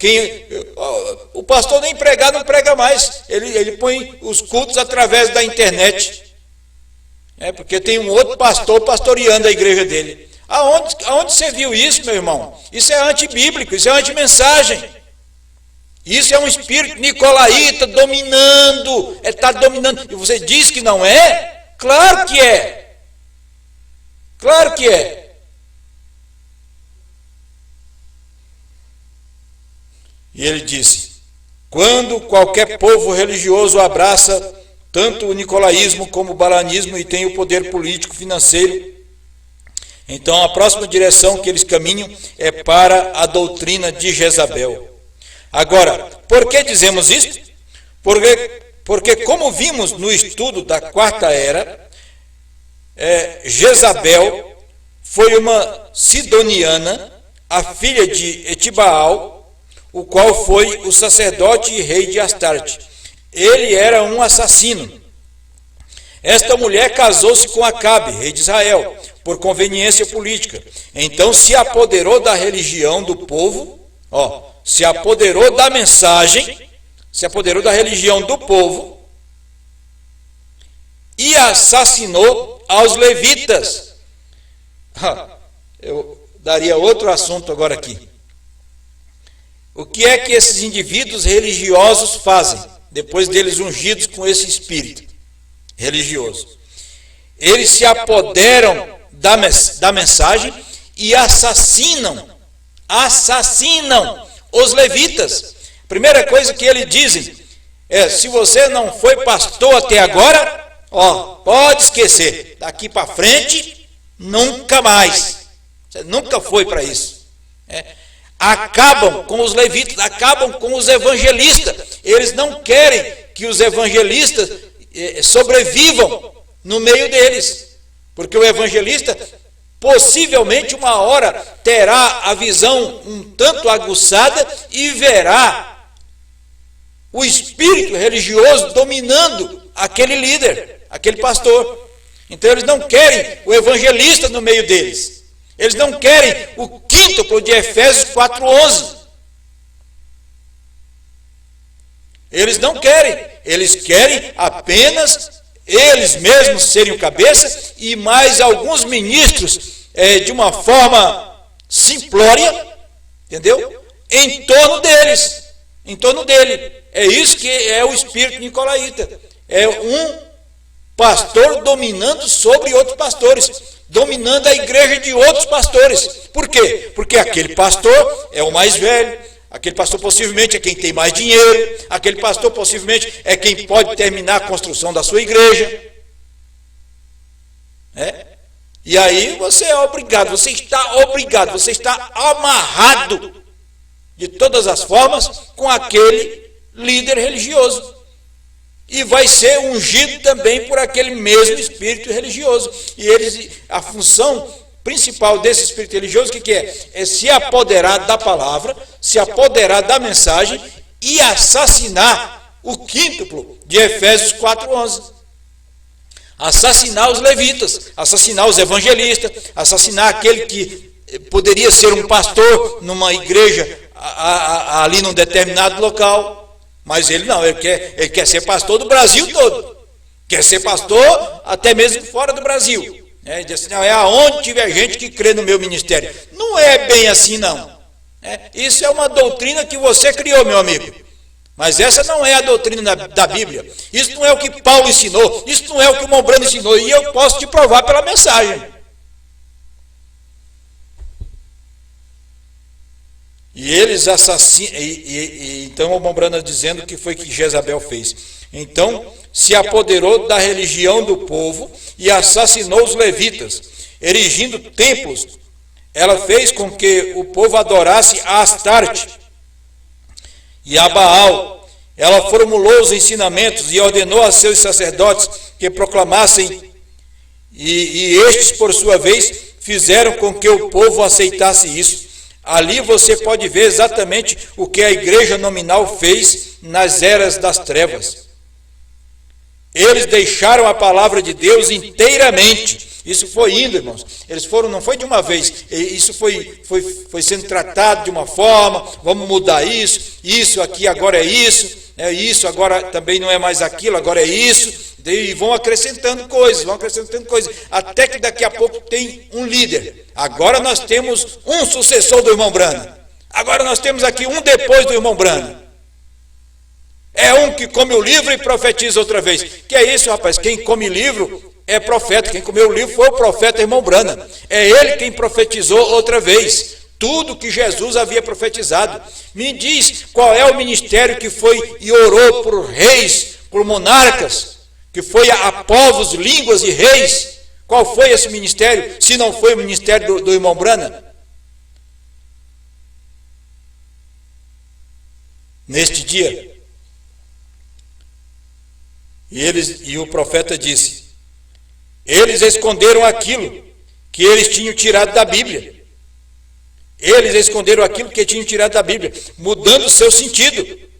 o pastor nem pregar não prega mais, ele põe os cultos através da internet, porque tem um outro pastor pastoreando a igreja dele. Aonde você viu isso, meu irmão? Isso é antibíblico, isso é antimensagem. Isso é um espírito nicolaíta dominando, está dominando. E você diz que não é? Claro que é. Claro que é. E ele disse: quando qualquer povo religioso abraça tanto o nicolaísmo como o balanismo e tem o poder político, financeiro, então a próxima direção que eles caminham é para a doutrina de Jezabel. Agora, por que dizemos isso? Porque como vimos no estudo da quarta era, Jezabel foi uma sidoniana, a filha de Etibaal, o qual foi o sacerdote e rei de Astarte. Ele era um assassino. Esta mulher casou-se com Acabe, rei de Israel, por conveniência política. Então se apoderou da religião do povo, se apoderou da mensagem, se apoderou da religião do povo e assassinou aos levitas. Eu daria outro assunto agora aqui. O que é que esses indivíduos religiosos fazem, depois deles ungidos com esse espírito religioso? Eles se apoderam da mensagem e assassinam os levitas. Primeira coisa que eles dizem é: se você não foi pastor até agora, pode esquecer, daqui para frente, nunca mais. Você nunca foi para isso. Acabam com os levitas, acabam com os evangelistas. Eles não querem que os evangelistas sobrevivam no meio deles, porque o evangelista possivelmente uma hora terá a visão um tanto aguçada e verá o espírito religioso dominando aquele líder, aquele pastor. Então eles não querem o evangelista no meio deles. Eles não querem o quíntuplo de Efésios 4:11. Eles não querem. Eles querem apenas eles mesmos serem o cabeça e mais alguns ministros de uma forma simplória, entendeu? Em torno deles, em torno dele. É isso que é o espírito nicolaíta. É um pastor dominando sobre outros pastores, dominando a igreja de outros pastores. Por quê? Porque aquele pastor é o mais velho, aquele pastor possivelmente é quem tem mais dinheiro, aquele pastor possivelmente é quem pode terminar a construção da sua igreja. E aí você é obrigado, você está amarrado de todas as formas com aquele líder religioso. E vai ser ungido também por aquele mesmo espírito religioso. E a função principal desse espírito religioso, o que é? É se apoderar da palavra, se apoderar da mensagem e assassinar o quíntuplo de Efésios 4:11. Assassinar os levitas, assassinar os evangelistas, assassinar aquele que poderia ser um pastor numa igreja ali num determinado local. Mas ele não, ele quer ser pastor do Brasil todo. Quer ser pastor até mesmo fora do Brasil. Ele diz assim: não, é aonde tiver gente que crê no meu ministério. Não é bem assim, não. Isso é uma doutrina que você criou, meu amigo. Mas essa não é a doutrina da Bíblia. Isso não é o que Paulo ensinou. Isso não é o que o Mombrano ensinou. E eu posso te provar pela mensagem. E eles assassinam, então o irmão Branham dizendo que foi que Jezabel fez. Então se apoderou da religião do povo e assassinou os levitas, erigindo templos. Ela fez com que o povo adorasse a Astarte e a Baal. Ela formulou os ensinamentos e ordenou a seus sacerdotes que proclamassem, e estes, por sua vez, fizeram com que o povo aceitasse isso. Ali você pode ver exatamente o que a igreja nominal fez nas eras das trevas. Eles deixaram a palavra de Deus inteiramente. Isso foi indo, irmãos. Eles foram, não foi de uma vez. Isso foi sendo tratado de uma forma. Vamos mudar isso. Isso aqui agora é isso. Isso agora também não é mais aquilo, agora é isso. E vão acrescentando coisas, até que daqui a pouco tem um líder. Agora nós temos um sucessor do irmão Branham. Agora nós temos aqui um depois do irmão Branham. É um que come o livro e profetiza outra vez. Que é isso, rapaz? Quem come livro é profeta. Quem comeu o livro foi o profeta irmão Branham. É ele quem profetizou outra vez tudo que Jesus havia profetizado. Me diz qual é o ministério que foi e orou por reis, por monarcas, que foi a povos, línguas e reis. Qual foi esse ministério, se não foi o ministério do irmão Branham? Neste dia, e o profeta disse, eles esconderam aquilo que eles tinham tirado da Bíblia. Eles esconderam aquilo que tinham tirado da Bíblia, mudando o seu sentido.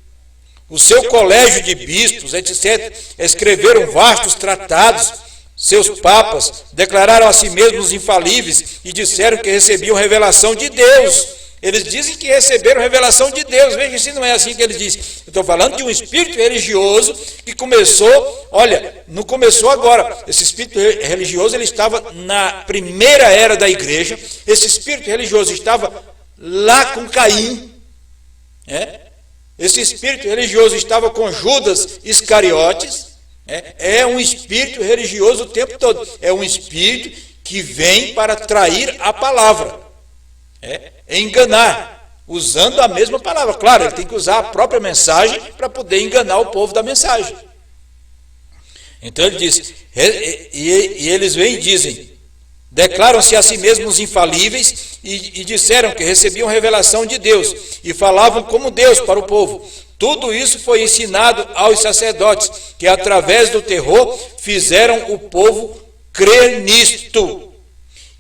O seu colégio de bispos, etc., escreveram vastos tratados. Seus papas declararam a si mesmos infalíveis e disseram que recebiam revelação de Deus. Eles dizem que receberam revelação de Deus. Veja se não é assim que eles dizem. Eu estou falando de um espírito religioso que começou, olha, não começou agora. Esse espírito religioso, ele estava na primeira era da igreja. Esse espírito religioso estava lá com Caim. Esse espírito religioso estava com Judas Iscariotes. É um espírito religioso o tempo todo. É um espírito que vem para trair a palavra. Enganar, usando a mesma palavra. Claro, ele tem que usar a própria mensagem para poder enganar o povo da mensagem. Então ele diz, e eles vêm e dizem, declaram-se a si mesmos infalíveis e disseram que recebiam revelação de Deus e falavam como Deus para o povo. Tudo isso foi ensinado aos sacerdotes, que através do terror fizeram o povo crer nisto.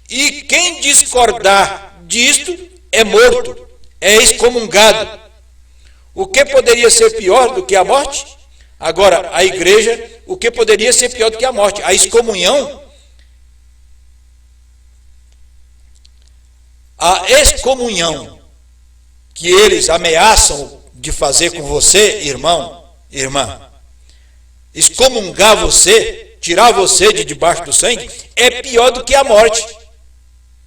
E quem discordar disto é morto, é excomungado. O que poderia ser pior do que a morte? Agora, a igreja, o que poderia ser pior do que a morte? A excomunhão. A excomunhão que eles ameaçam de fazer com você, irmão, irmã, excomungar você, tirar você de debaixo do sangue, é pior do que a morte.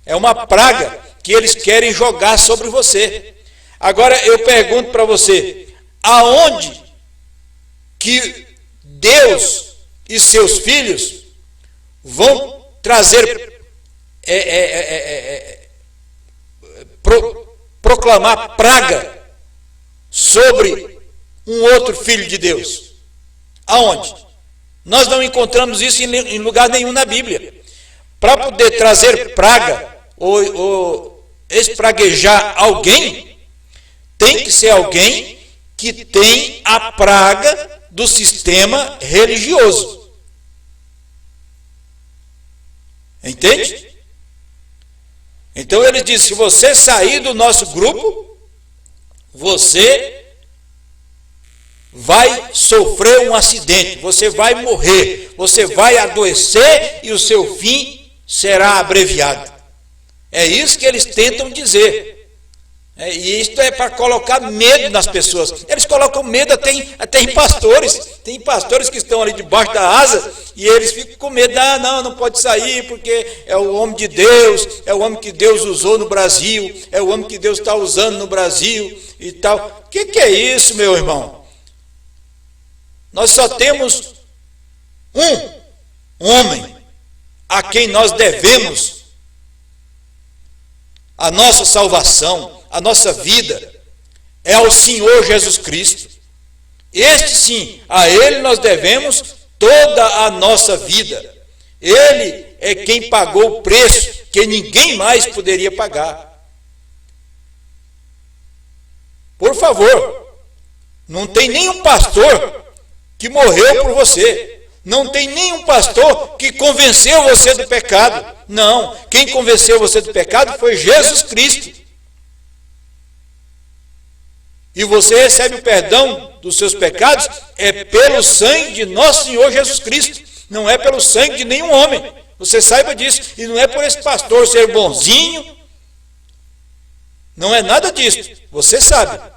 É uma praga que eles querem jogar sobre você. Agora eu pergunto para você, aonde que Deus e seus filhos vão trazer, proclamar praga sobre um outro filho de Deus? Aonde? Nós não encontramos isso em lugar nenhum na Bíblia. Para poder trazer praga ou espraguejar alguém, tem que ser alguém que tem a praga do sistema religioso. Entende? Então ele diz, se você sair do nosso grupo, você vai sofrer um acidente, você vai morrer, você vai adoecer e o seu fim será abreviado. É isso que eles tentam dizer. E isto é para colocar medo nas pessoas. Eles colocam medo até em pastores. Tem pastores que estão ali debaixo da asa e eles ficam com medo. Não pode sair porque é o homem de Deus, é o homem que Deus usou no Brasil, é o homem que Deus está usando no Brasil e tal. O que é isso, meu irmão? Nós só temos um homem a quem nós devemos a nossa salvação, a nossa vida é ao Senhor Jesus Cristo. Este sim, a Ele nós devemos toda a nossa vida. Ele é quem pagou o preço que ninguém mais poderia pagar. Por favor, não tem nenhum pastor que morreu por você. Não tem nenhum pastor que convenceu você do pecado. Não, quem convenceu você do pecado foi Jesus Cristo. E você recebe o perdão dos seus pecados é pelo sangue de nosso Senhor Jesus Cristo. Não é pelo sangue de nenhum homem. Você saiba disso. E não é por esse pastor ser bonzinho. Não é nada disso. Você sabe.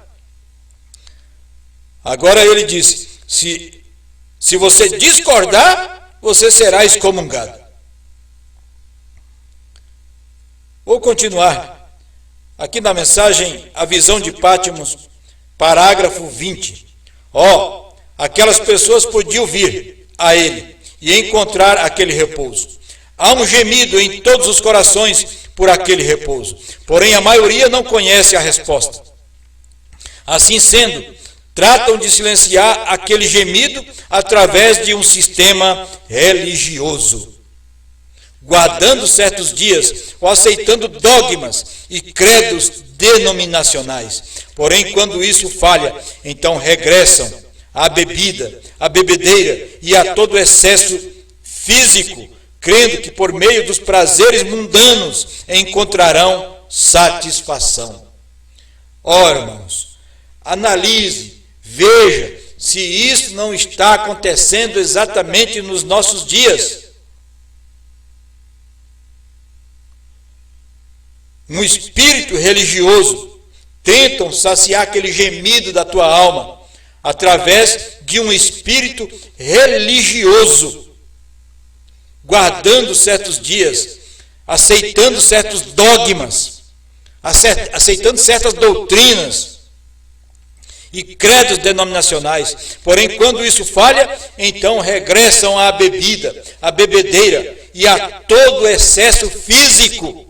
Agora ele disse, se você discordar, você será excomungado. Vou continuar. Aqui na mensagem, a visão de Pátimos, parágrafo 20. Aquelas pessoas podiam vir a ele e encontrar aquele repouso. Há um gemido em todos os corações por aquele repouso. Porém, a maioria não conhece a resposta. Assim sendo, tratam de silenciar aquele gemido através de um sistema religioso, guardando certos dias ou aceitando dogmas e credos denominacionais. Porém, quando isso falha, então regressam à bebida, à bebedeira e a todo excesso físico, crendo que por meio dos prazeres mundanos encontrarão satisfação. Irmãos, analise, veja se isso não está acontecendo exatamente nos nossos dias. Um espírito religioso tentam saciar aquele gemido da tua alma através de um espírito religioso, guardando certos dias, aceitando certos dogmas, aceitando certas doutrinas e credos denominacionais. Porém, quando isso falha, então regressam à bebida, à bebedeira e a todo excesso físico,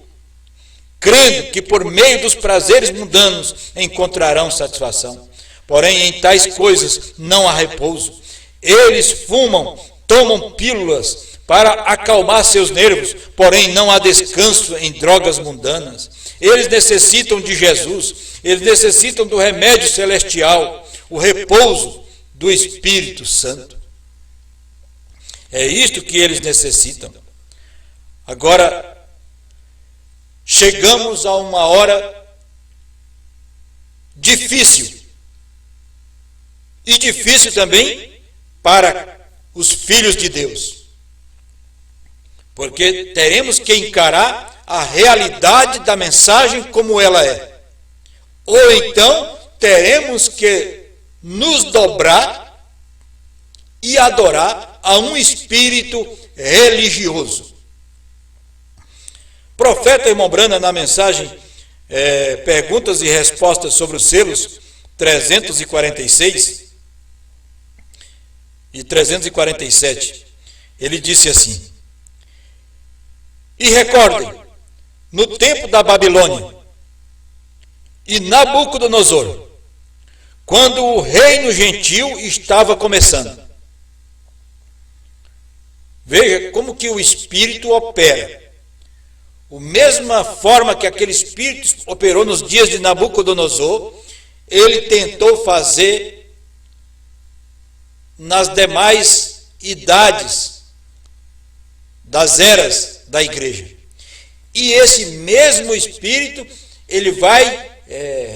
crendo que por meio dos prazeres mundanos encontrarão satisfação. Porém, em tais coisas não há repouso. Eles fumam, tomam pílulas para acalmar seus nervos, porém não há descanso em drogas mundanas. Eles necessitam de Jesus, eles necessitam do remédio celestial, o repouso do Espírito Santo. É isto que eles necessitam. Agora, chegamos a uma hora difícil. E difícil também para os filhos de Deus. Porque teremos que encarar a realidade da mensagem como ela é. Ou então teremos que nos dobrar e adorar a um espírito religioso. Profeta irmão Brana, na mensagem Perguntas e Respostas sobre os Selos, 346 e 347, ele disse assim: e recordem, no tempo da Babilônia e Nabucodonosor, quando o reino gentil estava começando. Veja como que o Espírito opera. A mesma forma que aquele Espírito operou nos dias de Nabucodonosor, ele tentou fazer nas demais idades das eras da igreja. E esse mesmo Espírito, ele vai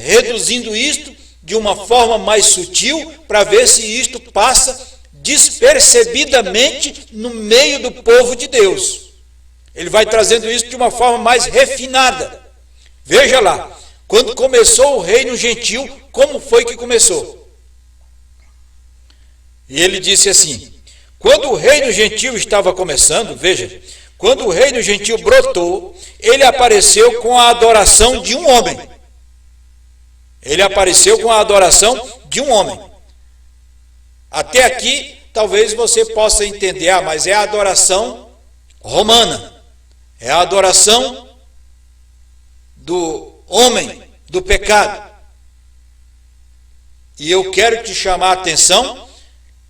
reduzindo isto de uma forma mais sutil, para ver se isto passa despercebidamente no meio do povo de Deus. Ele vai trazendo isso de uma forma mais refinada. Veja lá, quando começou o reino gentil, como foi que começou? E ele disse assim: quando o reino gentil estava começando, veja, quando o reino gentil brotou, ele apareceu com a adoração de um homem. Ele apareceu com a adoração de um homem. Até aqui, talvez você possa entender, mas é a adoração romana. É a adoração do homem, do pecado. E eu quero te chamar a atenção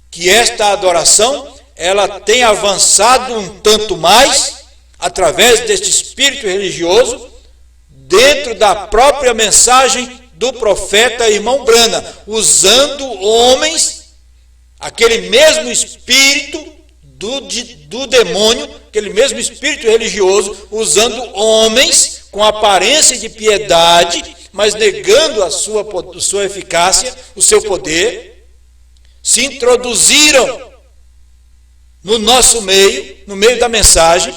que esta adoração, ela tem avançado um tanto mais através deste espírito religioso dentro da própria mensagem do profeta irmão Brana, usando homens, aquele mesmo espírito do demônio, aquele mesmo espírito religioso, usando homens com aparência de piedade, mas negando a sua eficácia, o seu poder, se introduziram no nosso meio, no meio da mensagem,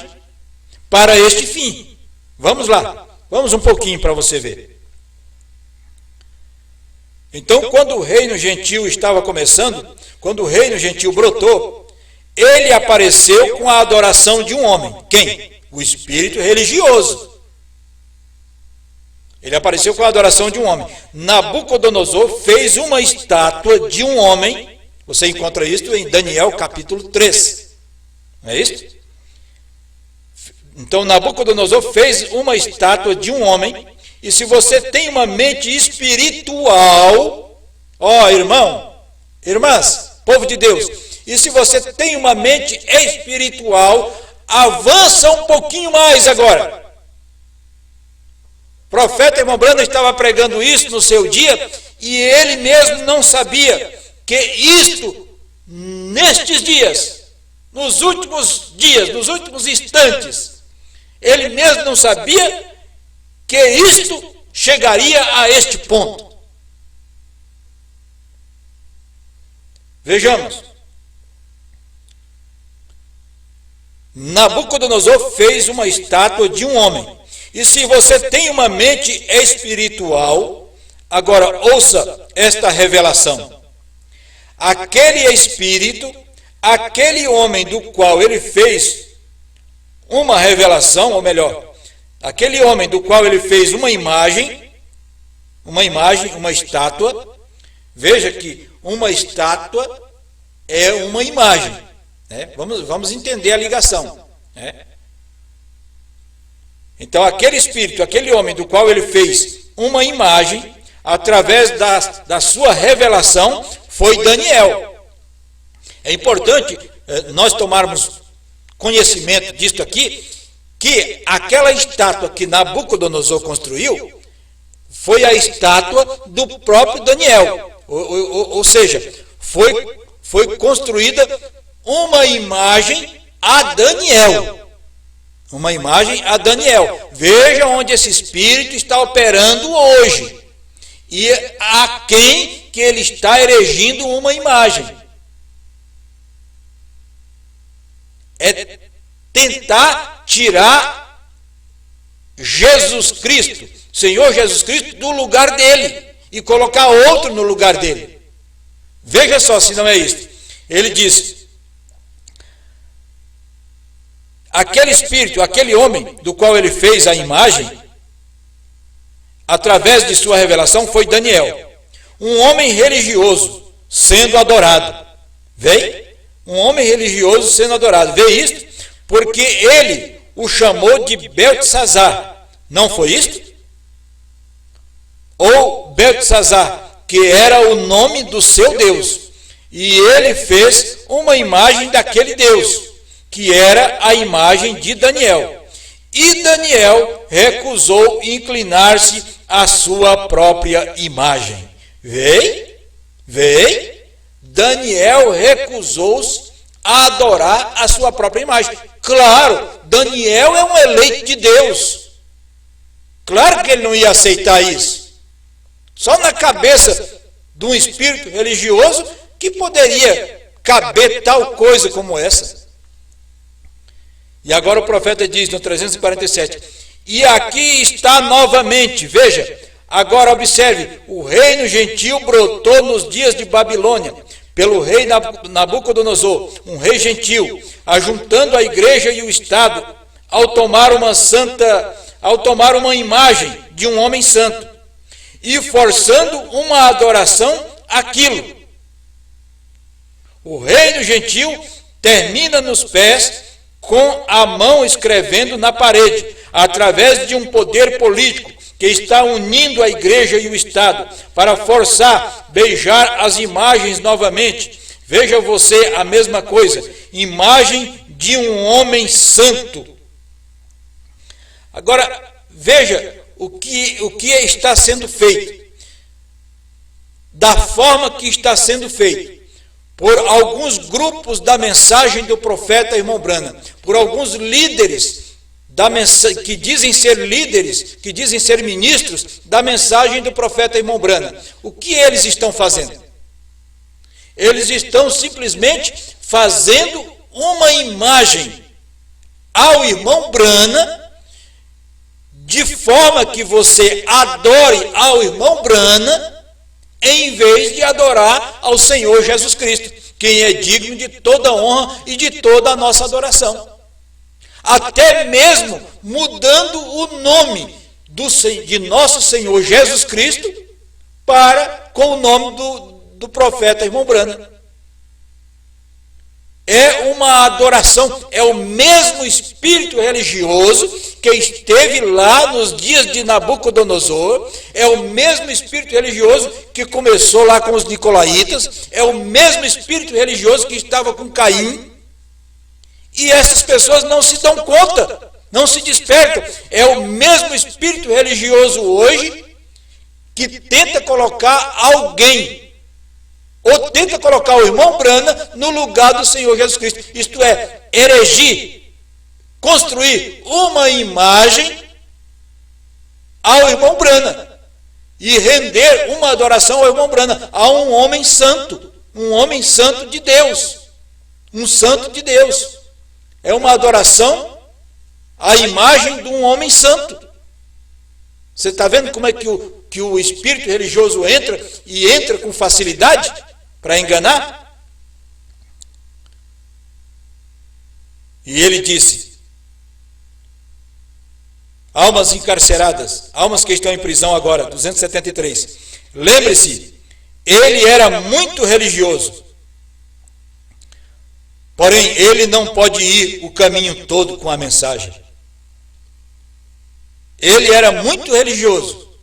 para este fim. Vamos lá, vamos um pouquinho para você ver. Então, quando o reino gentil estava começando, quando o reino gentil brotou, ele apareceu com a adoração de um homem. Quem? O espírito religioso. Ele apareceu com a adoração de um homem. Nabucodonosor fez uma estátua de um homem. Você encontra isso em Daniel capítulo 3. Não é isso? Então Nabucodonosor fez uma estátua de um homem. E se você tem uma mente espiritual, ó irmão, irmãs, povo de Deus, e se você tem uma mente espiritual, avança um pouquinho mais agora. O profeta irmão Brana estava pregando isso no seu dia, e ele mesmo não sabia que isto, nestes dias, nos últimos instantes, ele mesmo não sabia que isto chegaria a este ponto. Vejamos. Nabucodonosor fez uma estátua de um homem. E se você tem uma mente espiritual, agora ouça esta revelação. Aquele espírito, aquele homem do qual ele fez uma revelação, ou melhor, aquele homem do qual ele fez uma imagem, uma estátua. Veja que uma estátua é uma imagem, né? Vamos entender a ligação, né? Então aquele espírito, aquele homem do qual ele fez uma imagem, através da sua revelação, foi Daniel. É importante nós tomarmos conhecimento disto aqui, que aquela estátua que Nabucodonosor construiu foi a estátua do próprio Daniel, ou seja, foi construída uma imagem a Daniel. Uma imagem a Daniel. Veja onde esse espírito está operando hoje. E a quem que ele está erigindo uma imagem. É tentar tirar Jesus Cristo, Senhor Jesus Cristo, do lugar dele e colocar outro no lugar dele. Veja só se não é isso. Ele diz: aquele espírito, aquele homem do qual ele fez a imagem, através de sua revelação, foi Daniel, um homem religioso sendo adorado. Vê? Um homem religioso sendo adorado. Vê isso? Porque ele o chamou de Beltesazar. Não foi isto? Ou Beltesazar, que era o nome do seu Deus. E ele fez uma imagem daquele Deus, que era a imagem de Daniel. E Daniel recusou inclinar-se à sua própria imagem. Vê? Daniel recusou-se a adorar a sua própria imagem. Claro, Daniel é um eleito de Deus. Claro que ele não ia aceitar isso. Só na cabeça de um espírito religioso que poderia caber tal coisa como essa. E agora o profeta diz no 347, e aqui está novamente, veja, agora observe, o reino gentil brotou nos dias de Babilônia, pelo rei Nabucodonosor, um rei gentil, ajuntando a igreja e o Estado, ao tomar uma imagem de um homem santo, e forçando uma adoração àquilo. O reino gentil termina nos pés, com a mão escrevendo na parede, através de um poder político que está unindo a igreja e o Estado para forçar beijar as imagens novamente. Veja você a mesma coisa, imagem de um homem santo. Agora, veja o que está sendo feito, da forma que está sendo feito, por alguns grupos da mensagem do profeta Irmão Branham, por alguns líderes que dizem ser líderes, que dizem ser ministros da mensagem do profeta Irmão Branham. O que eles estão fazendo? Eles estão simplesmente fazendo uma imagem ao Irmão Branham, de forma que você adore ao Irmão Branham, em vez de adorar ao Senhor Jesus Cristo, quem é digno de toda honra e de toda a nossa adoração. Até mesmo mudando o nome de nosso Senhor Jesus Cristo com o nome do profeta Irmão Branham. É uma adoração, é o mesmo espírito religioso que esteve lá nos dias de Nabucodonosor, é o mesmo espírito religioso que começou lá com os nicolaítas, é o mesmo espírito religioso que estava com Caim, e essas pessoas não se dão conta, não se despertam. É o mesmo espírito religioso hoje que tenta colocar alguém, ou tenta colocar o Irmão Branham no lugar do Senhor Jesus Cristo. Isto é, erigir, construir uma imagem ao Irmão Branham e render uma adoração ao Irmão Branham, a um homem santo de Deus, um santo de Deus. É uma adoração à imagem de um homem santo. Você está vendo como é que o espírito religioso entra, e entra com facilidade para enganar? E ele disse: almas encarceradas, almas que estão em prisão agora, 273. Lembre-se, ele era muito religioso. Porém, ele não pode ir o caminho todo com a mensagem. Ele era muito religioso,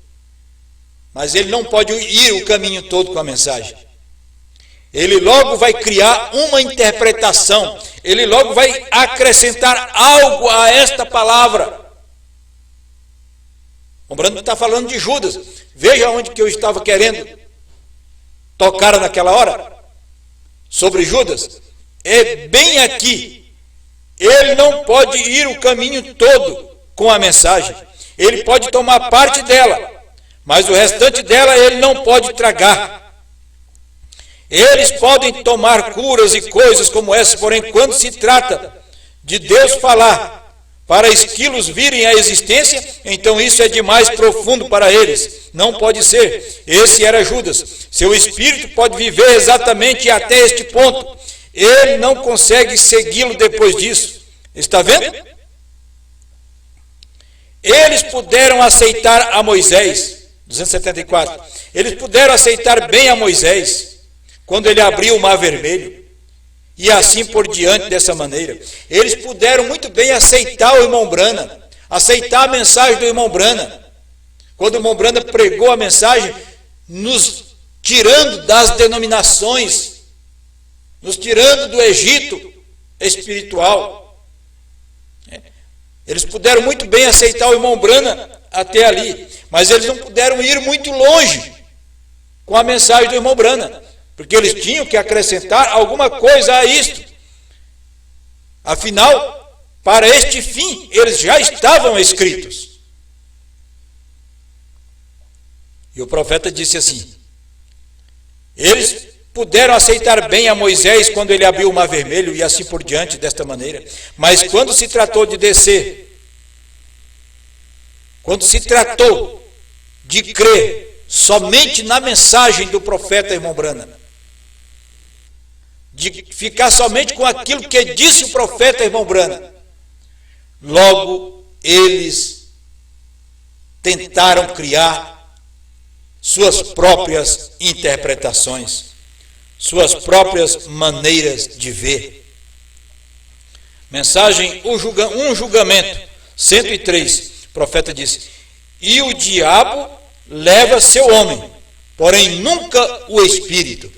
mas ele não pode ir o caminho todo com a mensagem. Ele logo vai criar uma interpretação, ele logo vai acrescentar algo a esta palavra. O Branham está falando de Judas. Veja onde que eu estava querendo tocar naquela hora, sobre Judas. É bem aqui. Ele não pode ir o caminho todo com a mensagem. Ele pode tomar parte dela, mas o restante dela ele não pode tragar. Eles podem tomar curas e coisas como essa, porém, quando se trata de Deus falar para esquilos virem à existência, então isso é demais profundo para eles. Não pode ser. Esse era Judas. Seu espírito pode viver exatamente até este ponto. Ele não consegue segui-lo depois disso. Está vendo? Eles puderam aceitar a Moisés, 274. Eles puderam aceitar bem a Moisés, quando ele abriu o mar vermelho, e assim por diante, dessa maneira. Eles puderam muito bem aceitar o Irmão Branham, aceitar a mensagem do Irmão Branham, quando o Irmão Branham pregou a mensagem, nos tirando das denominações, nos tirando do Egito espiritual. Eles puderam muito bem aceitar o Irmão Branham até ali, mas eles não puderam ir muito longe com a mensagem do Irmão Branham, porque eles tinham que acrescentar alguma coisa a isto. Afinal, para este fim, eles já estavam escritos. E o profeta disse assim: eles puderam aceitar bem a Moisés quando ele abriu o mar vermelho e assim por diante, desta maneira. Mas quando se tratou de descer, quando se tratou de crer somente na mensagem do profeta Irmão Branham, de ficar somente com aquilo que disse o profeta Irmão Branham, logo eles tentaram criar suas próprias interpretações, suas próprias maneiras de ver. Mensagem, um julgamento, 103, o profeta disse: E o diabo leva seu homem, porém nunca o espírito.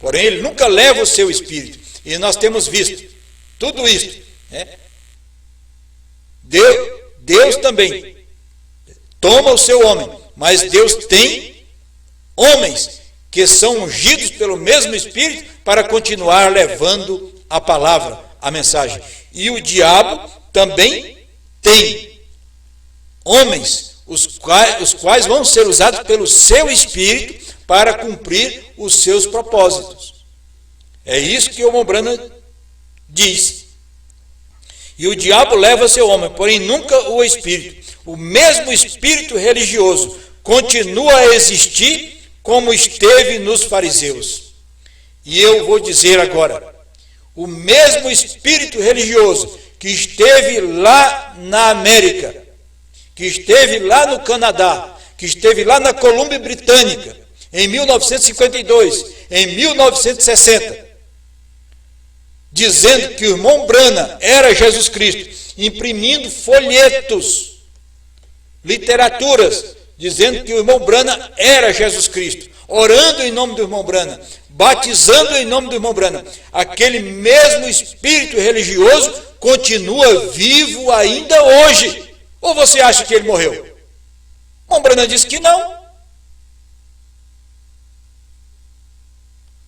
Porém, ele nunca leva o seu espírito. E nós temos visto tudo isso, né? Deus também toma o seu homem, mas Deus tem homens que são ungidos pelo mesmo Espírito para continuar levando a palavra, a mensagem. E o diabo também tem homens, os quais vão ser usados pelo seu Espírito para cumprir os seus propósitos. É isso que o irmão Branham diz. E o diabo leva seu homem, porém nunca o Espírito. O mesmo espírito religioso continua a existir como esteve nos fariseus. E eu vou dizer agora, o mesmo espírito religioso que esteve lá na América, que esteve lá no Canadá, que esteve lá na Colômbia Britânica, em 1952, em 1960, dizendo que o irmão Branham era Jesus Cristo, imprimindo folhetos, literaturas, dizendo que o irmão Branham era Jesus Cristo, orando em nome do irmão Branham, batizando em nome do irmão Branham. Aquele mesmo espírito religioso continua vivo ainda hoje. Ou você acha que ele morreu? O irmão Branham disse que não.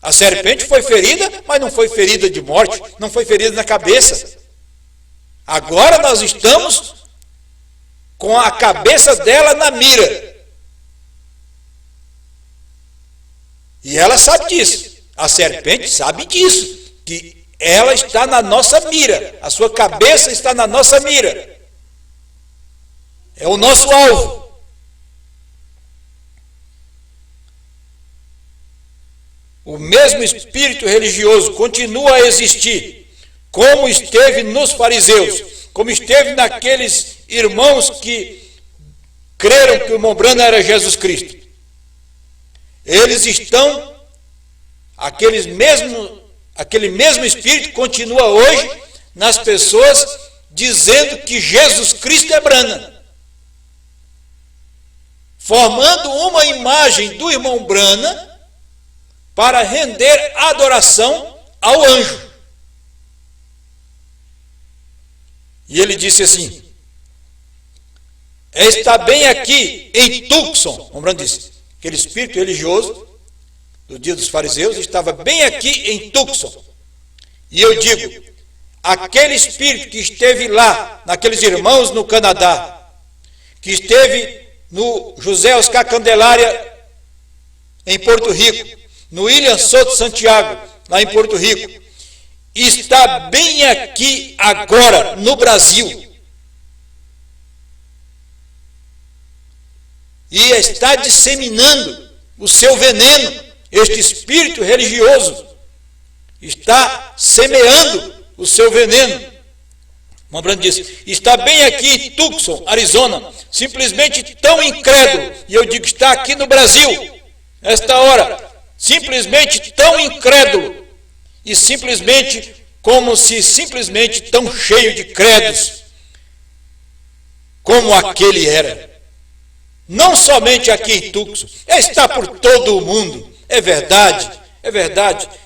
A serpente foi ferida, mas não foi ferida de morte, não foi ferida na cabeça. Agora nós estamos com a cabeça dela na mira. E ela sabe disso. A serpente sabe disso, que ela está na nossa mira. A sua cabeça está na nossa mira. É o nosso alvo. O mesmo espírito religioso continua a existir, como esteve nos fariseus, como esteve naqueles irmãos que creram que o irmão Branham era Jesus Cristo. Eles estão, aquele mesmo espírito continua hoje nas pessoas, dizendo que Jesus Cristo é Branham, formando uma imagem do irmão Branham para render adoração ao anjo. E ele disse assim, está bem aqui em Tucson, o Branham disse, aquele espírito religioso do dia dos fariseus estava bem aqui em Tucson. E eu digo, aquele espírito que esteve lá, naqueles irmãos no Canadá, que esteve no José Oscar Candelária em Porto Rico, no William Soto Santiago, lá em Porto Rico, está bem aqui agora no Brasil. E está disseminando o seu veneno. Este espírito religioso está semeando o seu veneno. O Branham disse, está bem aqui em Tucson, Arizona, simplesmente tão incrédulo. E eu digo, está aqui no Brasil, esta hora, simplesmente tão incrédulo, e simplesmente como se simplesmente tão cheio de credos, como aquele era. Não somente aqui em Tucson, está por todo o mundo, é verdade,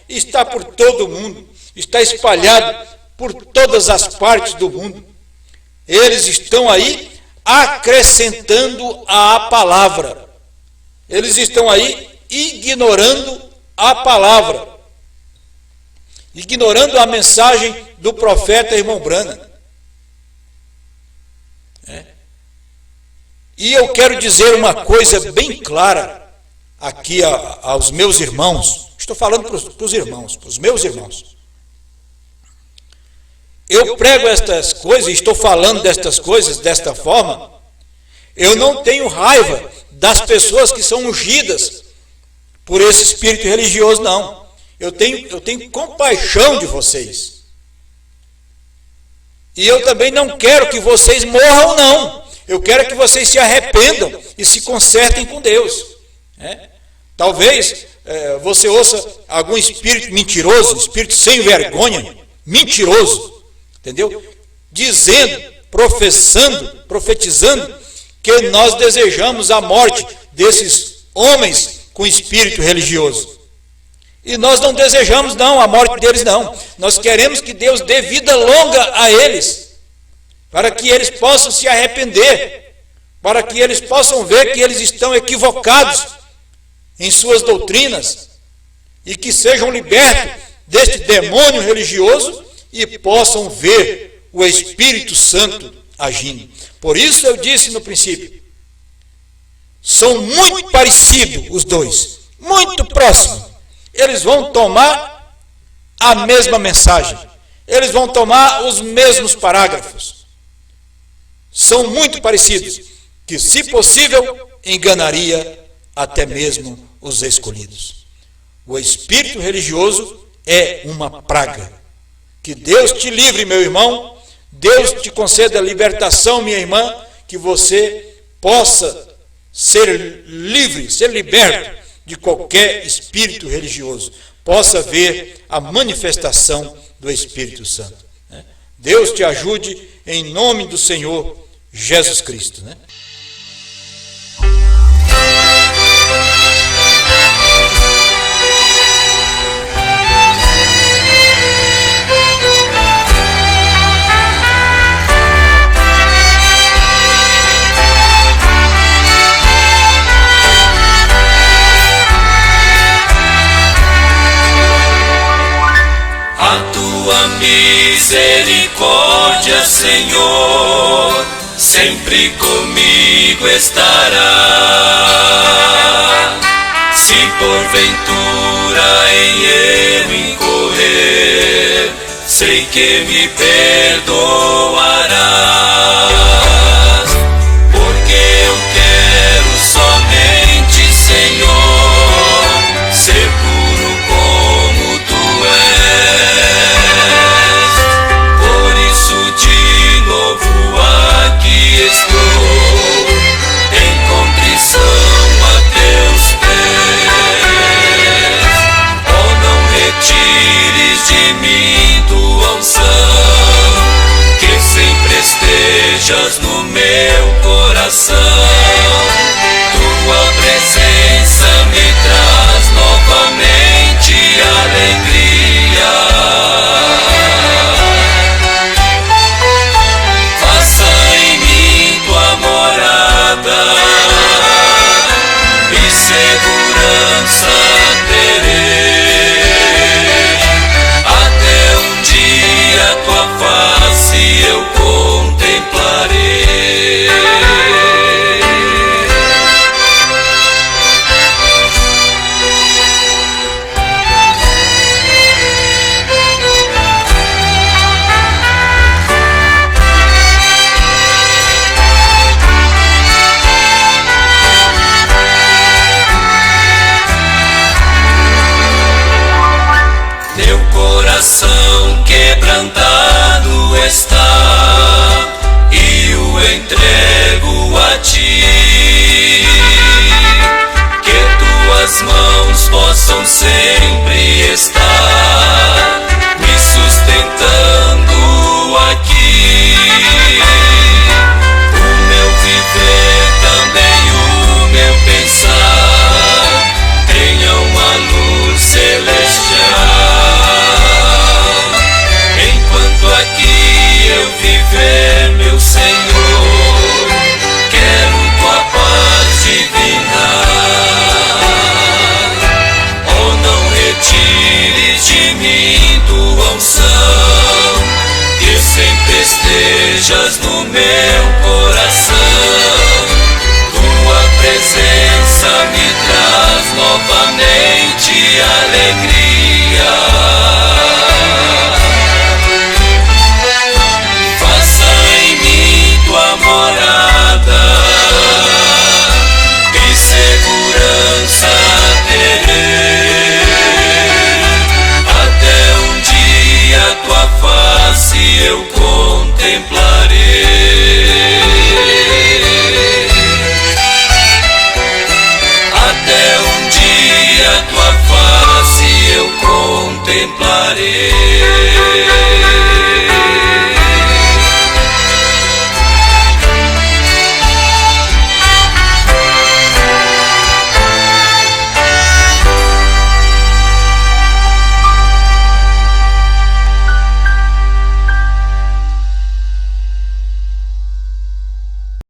está por todo o mundo, está espalhado por todas as partes do mundo. Eles estão aí acrescentando à palavra, eles estão aí ignorando a palavra, ignorando a mensagem do profeta irmão Branham. E eu quero dizer uma coisa bem clara aqui aos meus irmãos, estou falando para os irmãos, para os meus irmãos. Eu prego estas coisas, estou falando destas coisas desta forma, eu não tenho raiva das pessoas que são ungidas por esse espírito religioso, não. Eu tenho compaixão de vocês. E eu também não quero que vocês morram, não. Eu quero que vocês se arrependam e se consertem com Deus. Talvez você ouça algum espírito mentiroso, espírito sem vergonha, mentiroso, entendeu? Dizendo, profetizando que nós desejamos a morte desses homens com espírito religioso. E nós não desejamos não a morte deles não. Nós queremos que Deus dê vida longa a eles, para que eles possam se arrepender, para que eles possam ver que eles estão equivocados em suas doutrinas e que sejam libertos deste demônio religioso e possam ver o Espírito Santo agindo. Por isso eu disse no princípio, são muito parecidos os dois, muito próximos. Eles vão tomar a mesma mensagem, eles vão tomar os mesmos parágrafos. São muito parecidos, que se possível enganaria até mesmo os escolhidos. O espírito religioso é uma praga. Que Deus te livre, meu irmão, Deus te conceda a libertação, minha irmã, que você possa ser livre, ser liberto de qualquer espírito religioso, possa ver a manifestação do Espírito Santo. Deus te ajude em nome do Senhor Jesus Cristo. Misericórdia, Senhor, sempre comigo estará. Se porventura em eu incorrer, sei que me perdoarás, porque eu quero somente, Senhor, ser puro como tu és. De novo aqui estou, em contrição a teus pés. Oh, não retires de mim tua unção, que sempre estejas no meu coração. Tua presença me traz novamente alegria. E segurança terei, até um dia tua face eu contemplarei. Coração quebrantado está, e o entrego a ti. Que tuas mãos possam sempre estar me sustentando aqui. O meu viver também o meu pensar tenha uma luz celestial. Aqui eu viver, meu Senhor, quero tua paz divina. Oh, não retires de mim tua unção, que sempre estejas no meu coração. Tua presença me traz novamente alegria. Morada e segurança terei, até um dia tua face eu contemplarei. Até um dia tua face eu contemplarei.